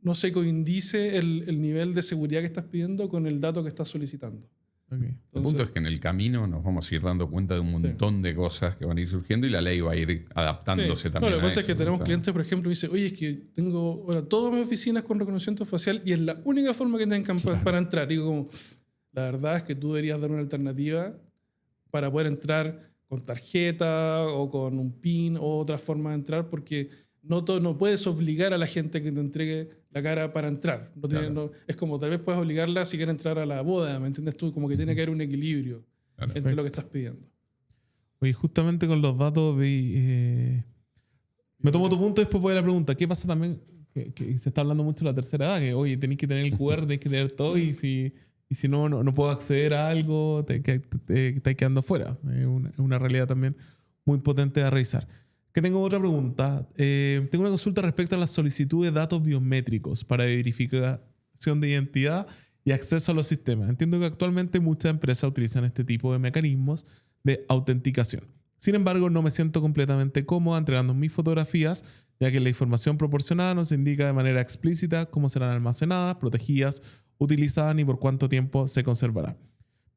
no se coincide el nivel de seguridad que estás pidiendo con el dato que estás solicitando. Okay. El punto es que en el camino nos vamos a ir dando cuenta de un montón de cosas que van a ir surgiendo y la ley va a ir adaptándose también. No, lo que pasa a es que eso, tenemos o sea, clientes, por ejemplo, que dicen, oye, es que tengo ahora todas mis oficinas con reconocimiento facial y es la única forma que tengan para entrar. Digo, como, la verdad es que tú deberías dar una alternativa para poder entrar con tarjeta o con un PIN o otra forma de entrar, porque no puedes obligar a la gente que te entregue la cara para entrar. Es como tal vez puedes obligarla si quiere entrar a la boda, ¿me entiendes tú? Como que tiene que haber un equilibrio entre lo que estás pidiendo. Oye, justamente con los datos me tomo tu punto y después voy a la pregunta. ¿Qué pasa también? Que se está hablando mucho de la tercera edad, que oye, tenéis que tener el QR, tenéis que tener todo y si no puedo acceder a algo, te estáis quedando fuera. Es una realidad también muy potente a revisar. Que tengo otra pregunta. Tengo una consulta respecto a la solicitud de datos biométricos para verificación de identidad y acceso a los sistemas. Entiendo que actualmente muchas empresas utilizan este tipo de mecanismos de autenticación. Sin embargo, no me siento completamente cómoda entregando mis fotografías, ya que la información proporcionada no se indica de manera explícita cómo serán almacenadas, protegidas, utilizadas ni por cuánto tiempo se conservará.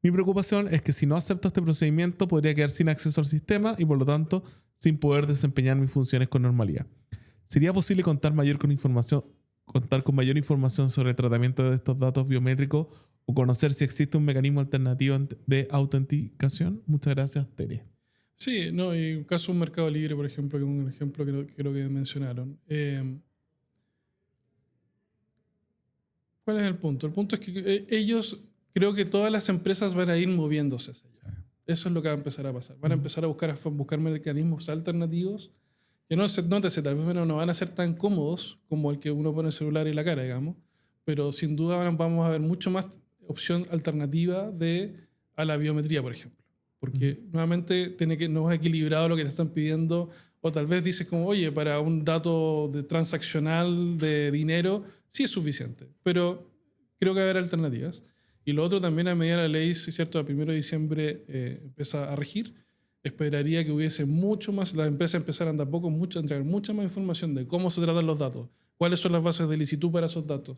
Mi preocupación es que si no acepto este procedimiento podría quedar sin acceso al sistema y por lo tanto sin poder desempeñar mis funciones con normalidad. ¿Sería posible contar con mayor información sobre el tratamiento de estos datos biométricos o conocer si existe un mecanismo alternativo de autenticación? Muchas gracias, Tere. Sí, no, y un caso de Mercado Libre, por ejemplo, que es un ejemplo que creo que mencionaron. ¿Cuál es el punto? El punto es que ellos, creo que todas las empresas van a ir moviéndose hacia allá. Eso es lo que va a empezar a pasar. Van a empezar a buscar mecanismos alternativos que nótese, tal vez no van a ser tan cómodos como el que uno pone el celular y la cara, digamos, pero sin duda vamos a ver mucho más opción alternativa a la biometría, por ejemplo. Porque nuevamente no es equilibrado lo que te están pidiendo, o tal vez dices como, oye, para un dato transaccional de dinero sí es suficiente, pero creo que va a haber alternativas. Y lo otro también, a medida que la ley, ¿cierto?, a 1 de diciembre empieza a regir, esperaría que hubiese mucho más, las empresas empezaran tampoco a entregar mucha más información de cómo se tratan los datos, cuáles son las bases de licitud para esos datos,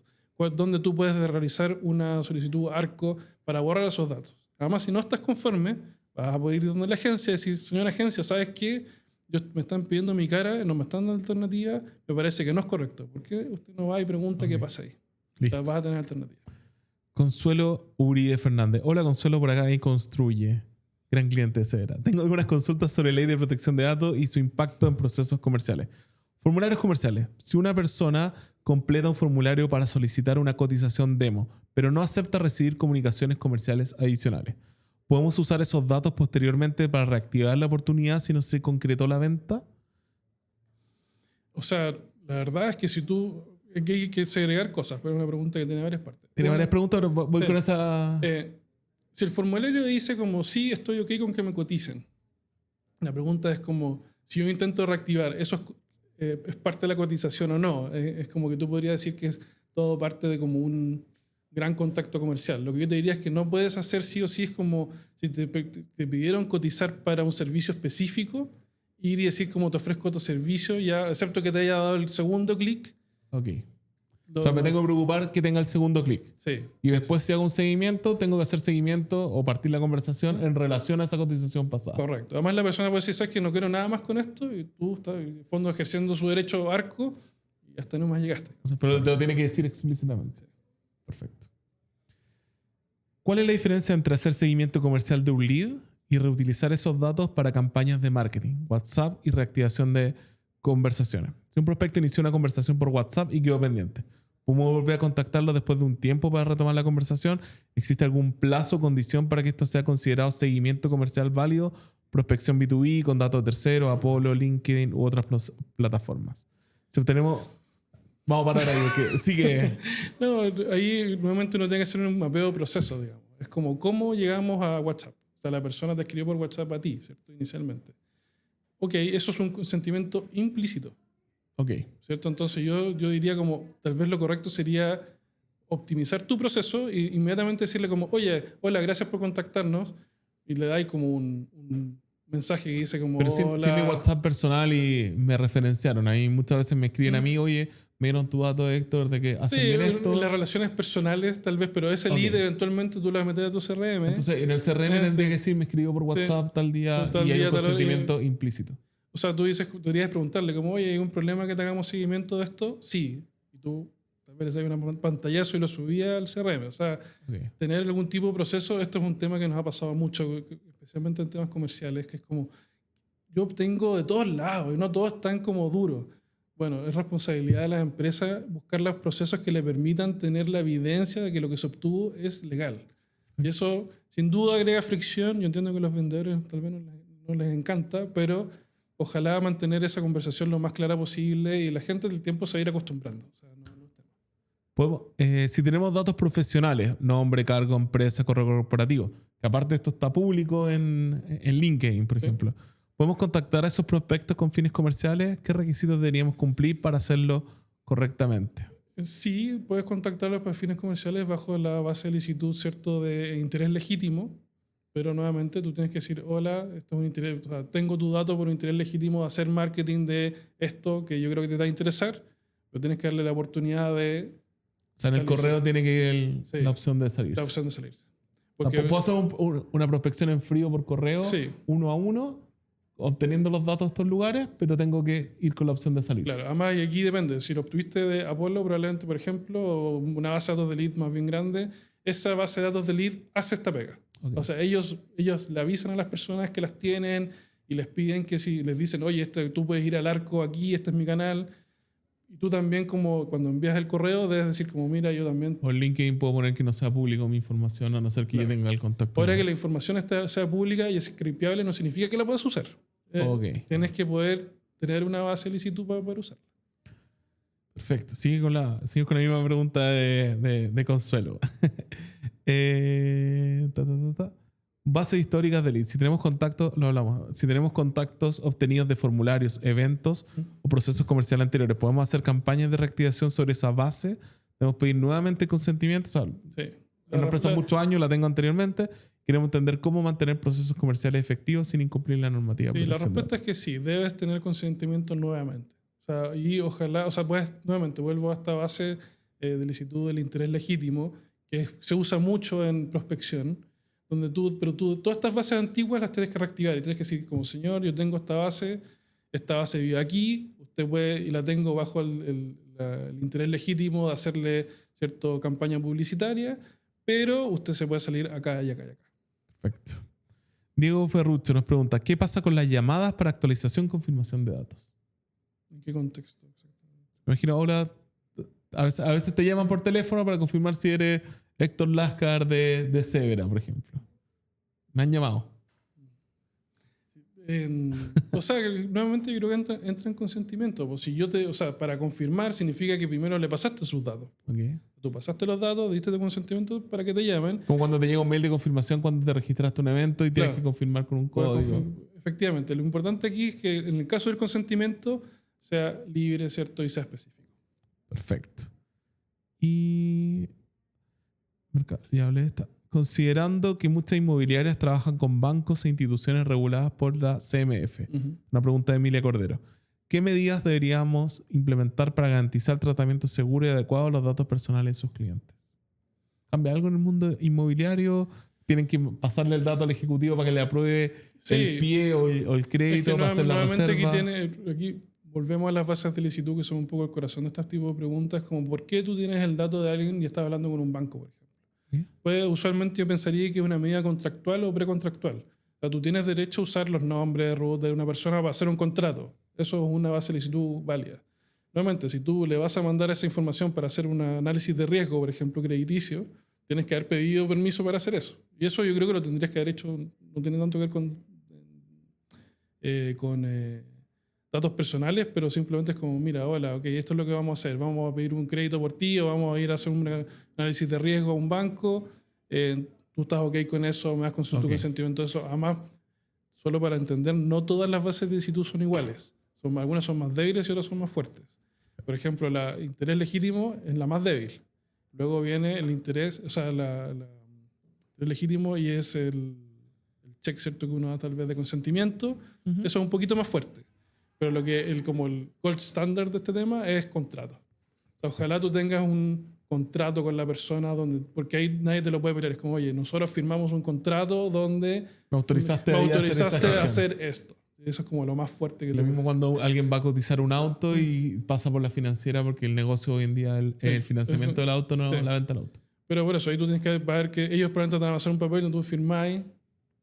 dónde tú puedes realizar una solicitud ARCO para borrar esos datos. Además, si no estás conforme, vas a poder ir donde la agencia y decir, señora agencia, ¿sabes qué? Me están pidiendo mi cara, no me están dando alternativa, me parece que no es correcto. ¿Por qué usted no va y pregunta qué pasa ahí? Listo. Vas a tener alternativa. Consuelo Uribe Fernández. Hola, Consuelo, por acá y Construye. Gran cliente de Severa. Tengo algunas consultas sobre ley de protección de datos y su impacto en procesos comerciales. Formularios comerciales. Si una persona completa un formulario para solicitar una cotización demo, pero no acepta recibir comunicaciones comerciales adicionales, ¿podemos usar esos datos posteriormente para reactivar la oportunidad si no se concretó la venta? O sea, la verdad es que si tú... Hay que segregar cosas, pero es una pregunta que tiene varias partes. Tiene varias preguntas, pero voy con esa... Si el formulario dice como sí, estoy ok con que me coticen, la pregunta es como si yo intento reactivar, ¿eso es parte de la cotización o no? Es como que tú podrías decir que es todo parte de como un gran contacto comercial. Lo que yo te diría es que no puedes hacer sí o sí, es como si te pidieron cotizar para un servicio específico, ir y decir como te ofrezco otro servicio, ya, excepto que te haya dado el segundo clic. Ok. O sea, me tengo que preocupar que tenga el segundo clic. Sí. Y después, si hago un seguimiento, tengo que hacer seguimiento o partir la conversación en relación a esa cotización pasada. Correcto. Además, la persona puede decir, ¿sabes que no quiero nada más con esto? Y tú estás, en el fondo, ejerciendo su derecho ARCO y hasta no más llegaste. Entonces, pero te lo tiene que decir explícitamente. Perfecto. ¿Cuál es la diferencia entre hacer seguimiento comercial de un lead y reutilizar esos datos para campañas de marketing, WhatsApp y reactivación de conversaciones? Si un prospecto inició una conversación por WhatsApp y quedó pendiente, ¿podemos volver a contactarlo después de un tiempo para retomar la conversación? ¿Existe algún plazo o condición para que esto sea considerado seguimiento comercial válido? Prospección B2B con datos de terceros, Apollo, LinkedIn u otras plataformas. Si obtenemos... Vamos a parar ahí, porque sigue... No, ahí nuevamente uno tiene que hacer un mapeo de procesos, digamos. Es como, ¿cómo llegamos a WhatsApp? O sea, la persona te escribió por WhatsApp a ti, ¿cierto? Inicialmente. Ok, eso es un consentimiento implícito. Ok. ¿Cierto? Entonces yo diría como, tal vez lo correcto sería optimizar tu proceso e inmediatamente decirle como, oye, hola, gracias por contactarnos, y le dais como un mensaje que dice como, pero si hola. mi WhatsApp personal y me referenciaron, ahí muchas veces me escriben a mí, oye, me dieron tu dato, Héctor, de que hacen bien esto. Las relaciones personales tal vez, pero ese lead eventualmente tú lo vas a meter a tu CRM. Entonces en el CRM tendría que decir, me escribió por WhatsApp tal día y hay un consentimiento implícito. O sea, tú deberías preguntarle como, oye, ¿hay un problema que te hagamos seguimiento de esto? Sí. Y tú tal vez le das un pantallazo y lo subías al CRM. O sea, tener algún tipo de proceso, esto es un tema que nos ha pasado mucho, especialmente en temas comerciales, que es como, yo obtengo de todos lados y no todos están como duros. Bueno, es responsabilidad de las empresas buscar los procesos que le permitan tener la evidencia de que lo que se obtuvo es legal. Y eso, sin duda, agrega fricción. Yo entiendo que a los vendedores tal vez no les encanta, pero ojalá mantener esa conversación lo más clara posible y la gente del tiempo se va a ir acostumbrando. O sea, si tenemos datos profesionales, nombre, cargo, empresa, correo corporativo, que aparte esto está público en LinkedIn, por ejemplo, ¿podemos contactar a esos prospectos con fines comerciales? ¿Qué requisitos deberíamos cumplir para hacerlo correctamente? Sí, puedes contactarlos para fines comerciales bajo la base de licitud, ¿cierto?, de interés legítimo. Pero nuevamente tú tienes que decir, hola, esto es un interés, o sea, tengo tu dato por un interés legítimo de hacer marketing de esto que yo creo que te va a interesar, pero tienes que darle la oportunidad de... O sea, en el correo tiene que ir la opción de salirse. La opción de salirse. Porque ¿puedo hacer una prospección en frío por correo, uno a uno, obteniendo los datos de estos lugares, pero tengo que ir con la opción de salirse? Claro, además y aquí depende. Si lo obtuviste de Apollo, probablemente, por ejemplo, o una base de datos de lead más bien grande, esa base de datos de lead hace esta pega. Okay. O sea, ellos le avisan a las personas que las tienen y les piden que si les dicen, oye, tú puedes ir al ARCO aquí, este es mi canal. Y tú también, como cuando envías el correo, debes decir como, mira, yo también... O en LinkedIn puedo poner que no sea público mi información, a no ser que yo tenga el contacto. Ahora que la información sea pública y es scriptable no significa que la puedas usar. Tienes que poder tener una base de licitud para poder usarla. Perfecto. Sigue con la misma pregunta de Consuelo. Bases históricas de leads. Si tenemos contactos, lo hablamos. Si tenemos contactos obtenidos de formularios, eventos o procesos comerciales anteriores, ¿podemos hacer campañas de reactivación sobre esa base? ¿Debemos pedir nuevamente consentimiento? O sea, sí. Una empresa muchos años, la tengo anteriormente. Queremos entender cómo mantener procesos comerciales efectivos sin incumplir la normativa. Sí, la respuesta es que sí, debes tener consentimiento nuevamente. O sea, y ojalá, o sea, pues nuevamente vuelvo a esta base del instituto del interés legítimo, que se usa mucho en prospección, donde pero tú todas estas bases antiguas las tienes que reactivar y tienes que decir, como señor, yo tengo esta base vive aquí, usted puede, y la tengo bajo el interés legítimo de hacerle cierta campaña publicitaria, pero usted se puede salir acá y acá y acá. Perfecto. Diego Ferruccio nos pregunta, ¿qué pasa con las llamadas para actualización y confirmación de datos? ¿En qué contexto? Me imagino, hola, a veces te llaman por teléfono para confirmar si eres Héctor Lascar de Severa, por ejemplo. Me han llamado. O sea, nuevamente yo creo que entra en consentimiento. Pues si o sea, para confirmar significa que primero le pasaste sus datos. Okay. Tú pasaste los datos, diste tu consentimiento para que te llamen. Como cuando te llega un mail de confirmación cuando te registraste un evento y tienes que confirmar con un código. Efectivamente. Lo importante aquí es que en el caso del consentimiento sea libre, ¿cierto? Y sea específico. Perfecto. Y... ya hablé de esta. Considerando que muchas inmobiliarias trabajan con bancos e instituciones reguladas por la CMF. Una pregunta de Emilia Cordero. ¿Qué medidas deberíamos implementar para garantizar tratamiento seguro y adecuado a los datos personales de sus clientes? ¿Cambia algo en el mundo inmobiliario? ¿Tienen que pasarle el dato al ejecutivo para que le apruebe el pie o el crédito para hacer la reserva? Aquí volvemos a las bases del instituto, que son un poco el corazón de este tipo de preguntas, como ¿por qué tú tienes el dato de alguien y estás hablando con un banco, por ejemplo? Pues usualmente yo pensaría que es una medida contractual o precontractual. O sea, tú tienes derecho a usar los nombres de una persona para hacer un contrato. Eso es una base de licitud válida. Nuevamente, si tú le vas a mandar esa información para hacer un análisis de riesgo, por ejemplo, crediticio, tienes que haber pedido permiso para hacer eso. Y eso yo creo que lo tendrías que haber hecho, no tiene tanto que ver con datos personales, pero simplemente es como, mira, hola, ok, esto es lo que vamos a hacer. Vamos a pedir un crédito por ti o vamos a ir a hacer un análisis de riesgo a un banco. Tú estás ok con eso, me das con tu consentimiento de eso. Además, solo para entender, no todas las bases de instituto son iguales. Algunas son más débiles y otras son más fuertes. Por ejemplo, el interés legítimo es la más débil. Luego viene el interés, o sea, el legítimo y es el check, ¿cierto? Que uno da tal vez de consentimiento. Eso es un poquito más fuerte. Pero como el gold standard de este tema es contrato. O sea, ojalá tú tengas un contrato con la persona porque ahí nadie te lo puede pelear. Es como, oye, nosotros firmamos un contrato donde me autorizaste a hacer esto. Eso es como lo más fuerte que lo mismo cuando alguien va a cotizar un auto y pasa por la financiera, porque el negocio hoy en día es el financiamiento del auto, no la venta del auto. Pero por eso, ahí tú tienes que ver que ellos probablemente te van a hacer un papel donde tú firmáis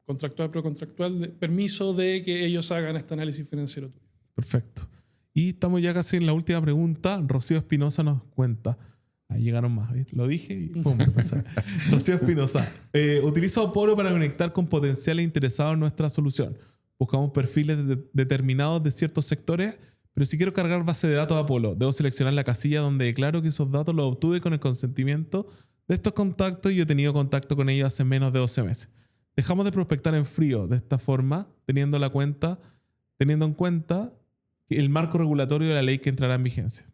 contractual, precontractual, permiso de que ellos hagan este análisis financiero tuyo. Perfecto. Y estamos ya casi en la última pregunta. Rocío Espinosa nos cuenta. Ahí llegaron más, ¿viste? Lo dije y pum. Rocío Espinosa. Utilizo Apollo para conectar con potenciales interesados en nuestra solución. Buscamos perfiles determinados de ciertos sectores, pero si quiero cargar base de datos de Apollo, debo seleccionar la casilla donde declaro que esos datos los obtuve con el consentimiento de estos contactos y yo he tenido contacto con ellos hace menos de 12 meses. Dejamos de prospectar en frío de esta forma, teniendo en cuenta el marco regulatorio de la ley que entrará en vigencia.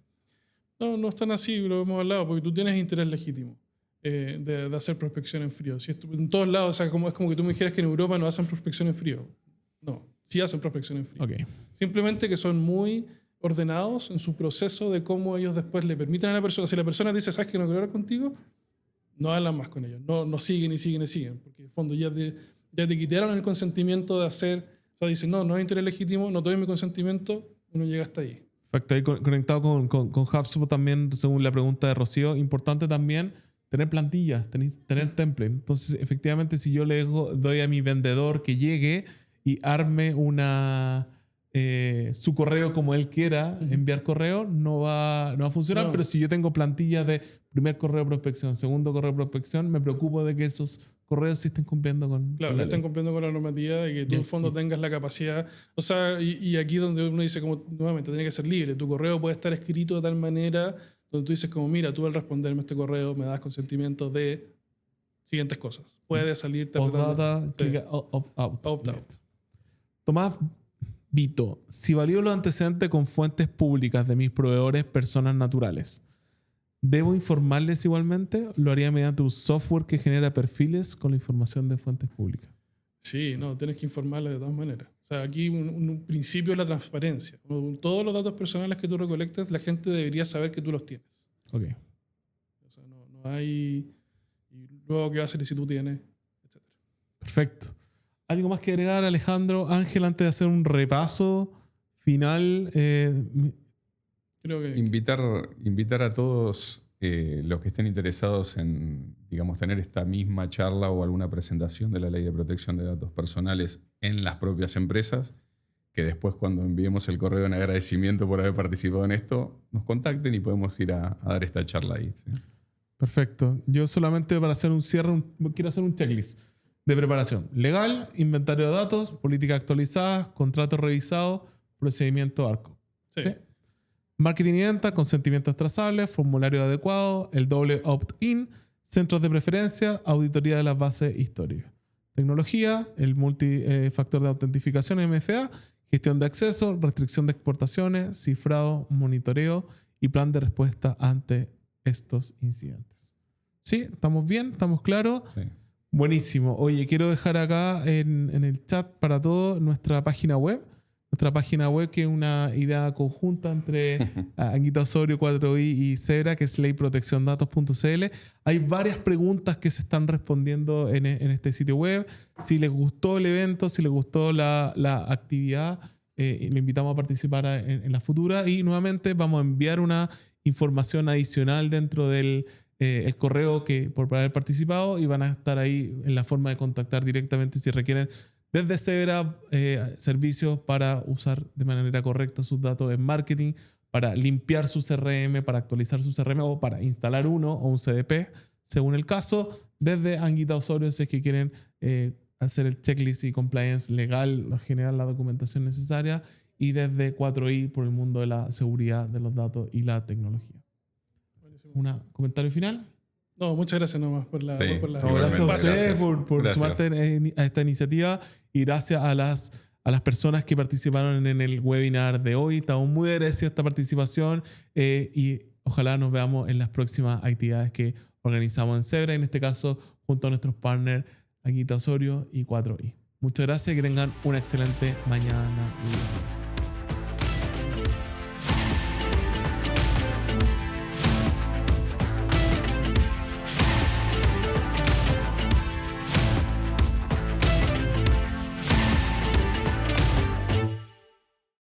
No es tan así, lo hemos hablado, porque tú tienes interés legítimo de hacer prospección en frío. Si en todos lados, o sea, es como que tú me dijeras que en Europa no hacen prospección en frío. No, sí hacen prospección en frío. Okay. Simplemente que son muy ordenados en su proceso de cómo ellos después le permiten a la persona. Si la persona dice, ¿sabes que no quiero hablar contigo? No hablan más con ellos. No siguen y siguen y siguen. Porque en el fondo ya te quitaron el consentimiento de hacer. O sea, dicen, no es interés legítimo, no te doy mi consentimiento, uno llega hasta ahí. Perfecto. Ahí conectado con HubSpot también, según la pregunta de Rocío, importante también tener plantillas, tener template. Entonces, efectivamente, si yo le doy a mi vendedor que llegue y arme su correo como él quiera enviar correo, no va a funcionar. Pero si yo tengo plantillas de primer correo de prospección, segundo correo de prospección, me preocupo de que esos correos sí estén cumpliendo con Claro, estén cumpliendo con la normativa y que tú en fondo tengas la capacidad. O sea, y aquí donde uno dice, como nuevamente, tiene que ser libre. Tu correo puede estar escrito de tal manera donde tú dices como, mira, tú al responderme este correo me das consentimiento de siguientes cosas. Puede salirte opt-out. Tomás Vito, si valido los antecedentes con fuentes públicas de mis proveedores, personas naturales, ¿debo informarles igualmente? ¿Lo haría mediante un software que genera perfiles con la información de fuentes públicas? Sí, no, tienes que informarles de todas maneras. O sea, aquí un principio es la transparencia. Todos los datos personales que tú recolectas, la gente debería saber que tú los tienes. Ok. O sea, no hay... Y luego, ¿qué va a hacer si tú tienes? Etcétera. Perfecto. ¿Algo más que agregar, Alejandro? Ángel, antes de hacer un repaso final. Creo que... Invitar a todos los que estén interesados en, digamos, tener esta misma charla o alguna presentación de la Ley de Protección de Datos Personales en las propias empresas, que después cuando enviemos el correo en agradecimiento por haber participado en esto, nos contacten y podemos ir a dar esta charla ahí. ¿Sí? Perfecto. Yo solamente para hacer un cierre quiero hacer un checklist de preparación. Legal, inventario de datos, política actualizada, contratos revisados, procedimiento ARCO. Sí. ¿Sí? Marketing y venta, consentimientos trazables, formulario adecuado, el doble opt-in, centros de preferencia, auditoría de las bases históricas. Tecnología, el multifactor de autentificación MFA, gestión de acceso, restricción de exportaciones, cifrado, monitoreo y plan de respuesta ante estos incidentes. ¿Sí? ¿Estamos bien? ¿Estamos claros? Sí. Buenísimo. Oye, quiero dejar acá en el chat para todos nuestra página web. Nuestra página web, que es una idea conjunta entre Anguita Osorio, 4i y Zebra, que es leyprotecciondatos.cl. Hay varias preguntas que se están respondiendo en este sitio web. Si les gustó el evento, si les gustó la actividad, le invitamos a participar en la futura. Y nuevamente vamos a enviar una información adicional dentro del el correo por haber participado, y van a estar ahí en la forma de contactar directamente si requieren desde Zebra servicios para usar de manera correcta sus datos en marketing, para limpiar su CRM, para actualizar su CRM o para instalar uno o un CDP, según el caso. Desde Anguita Osorio, si es que quieren hacer el checklist y compliance legal, generar la documentación necesaria. Y desde 4i por el mundo de la seguridad de los datos y la tecnología. ¿Un comentario final? No, muchas gracias nomás por la... Sí, Gracias a ustedes por Gracias. sumarte a esta iniciativa, y gracias a las personas que participaron en el webinar de hoy. Estamos muy agradecidos de esta participación y ojalá nos veamos en las próximas actividades que organizamos en Zebra, en este caso junto a nuestros partners Anguita Osorio y 4i. Muchas gracias y que tengan una excelente mañana y días.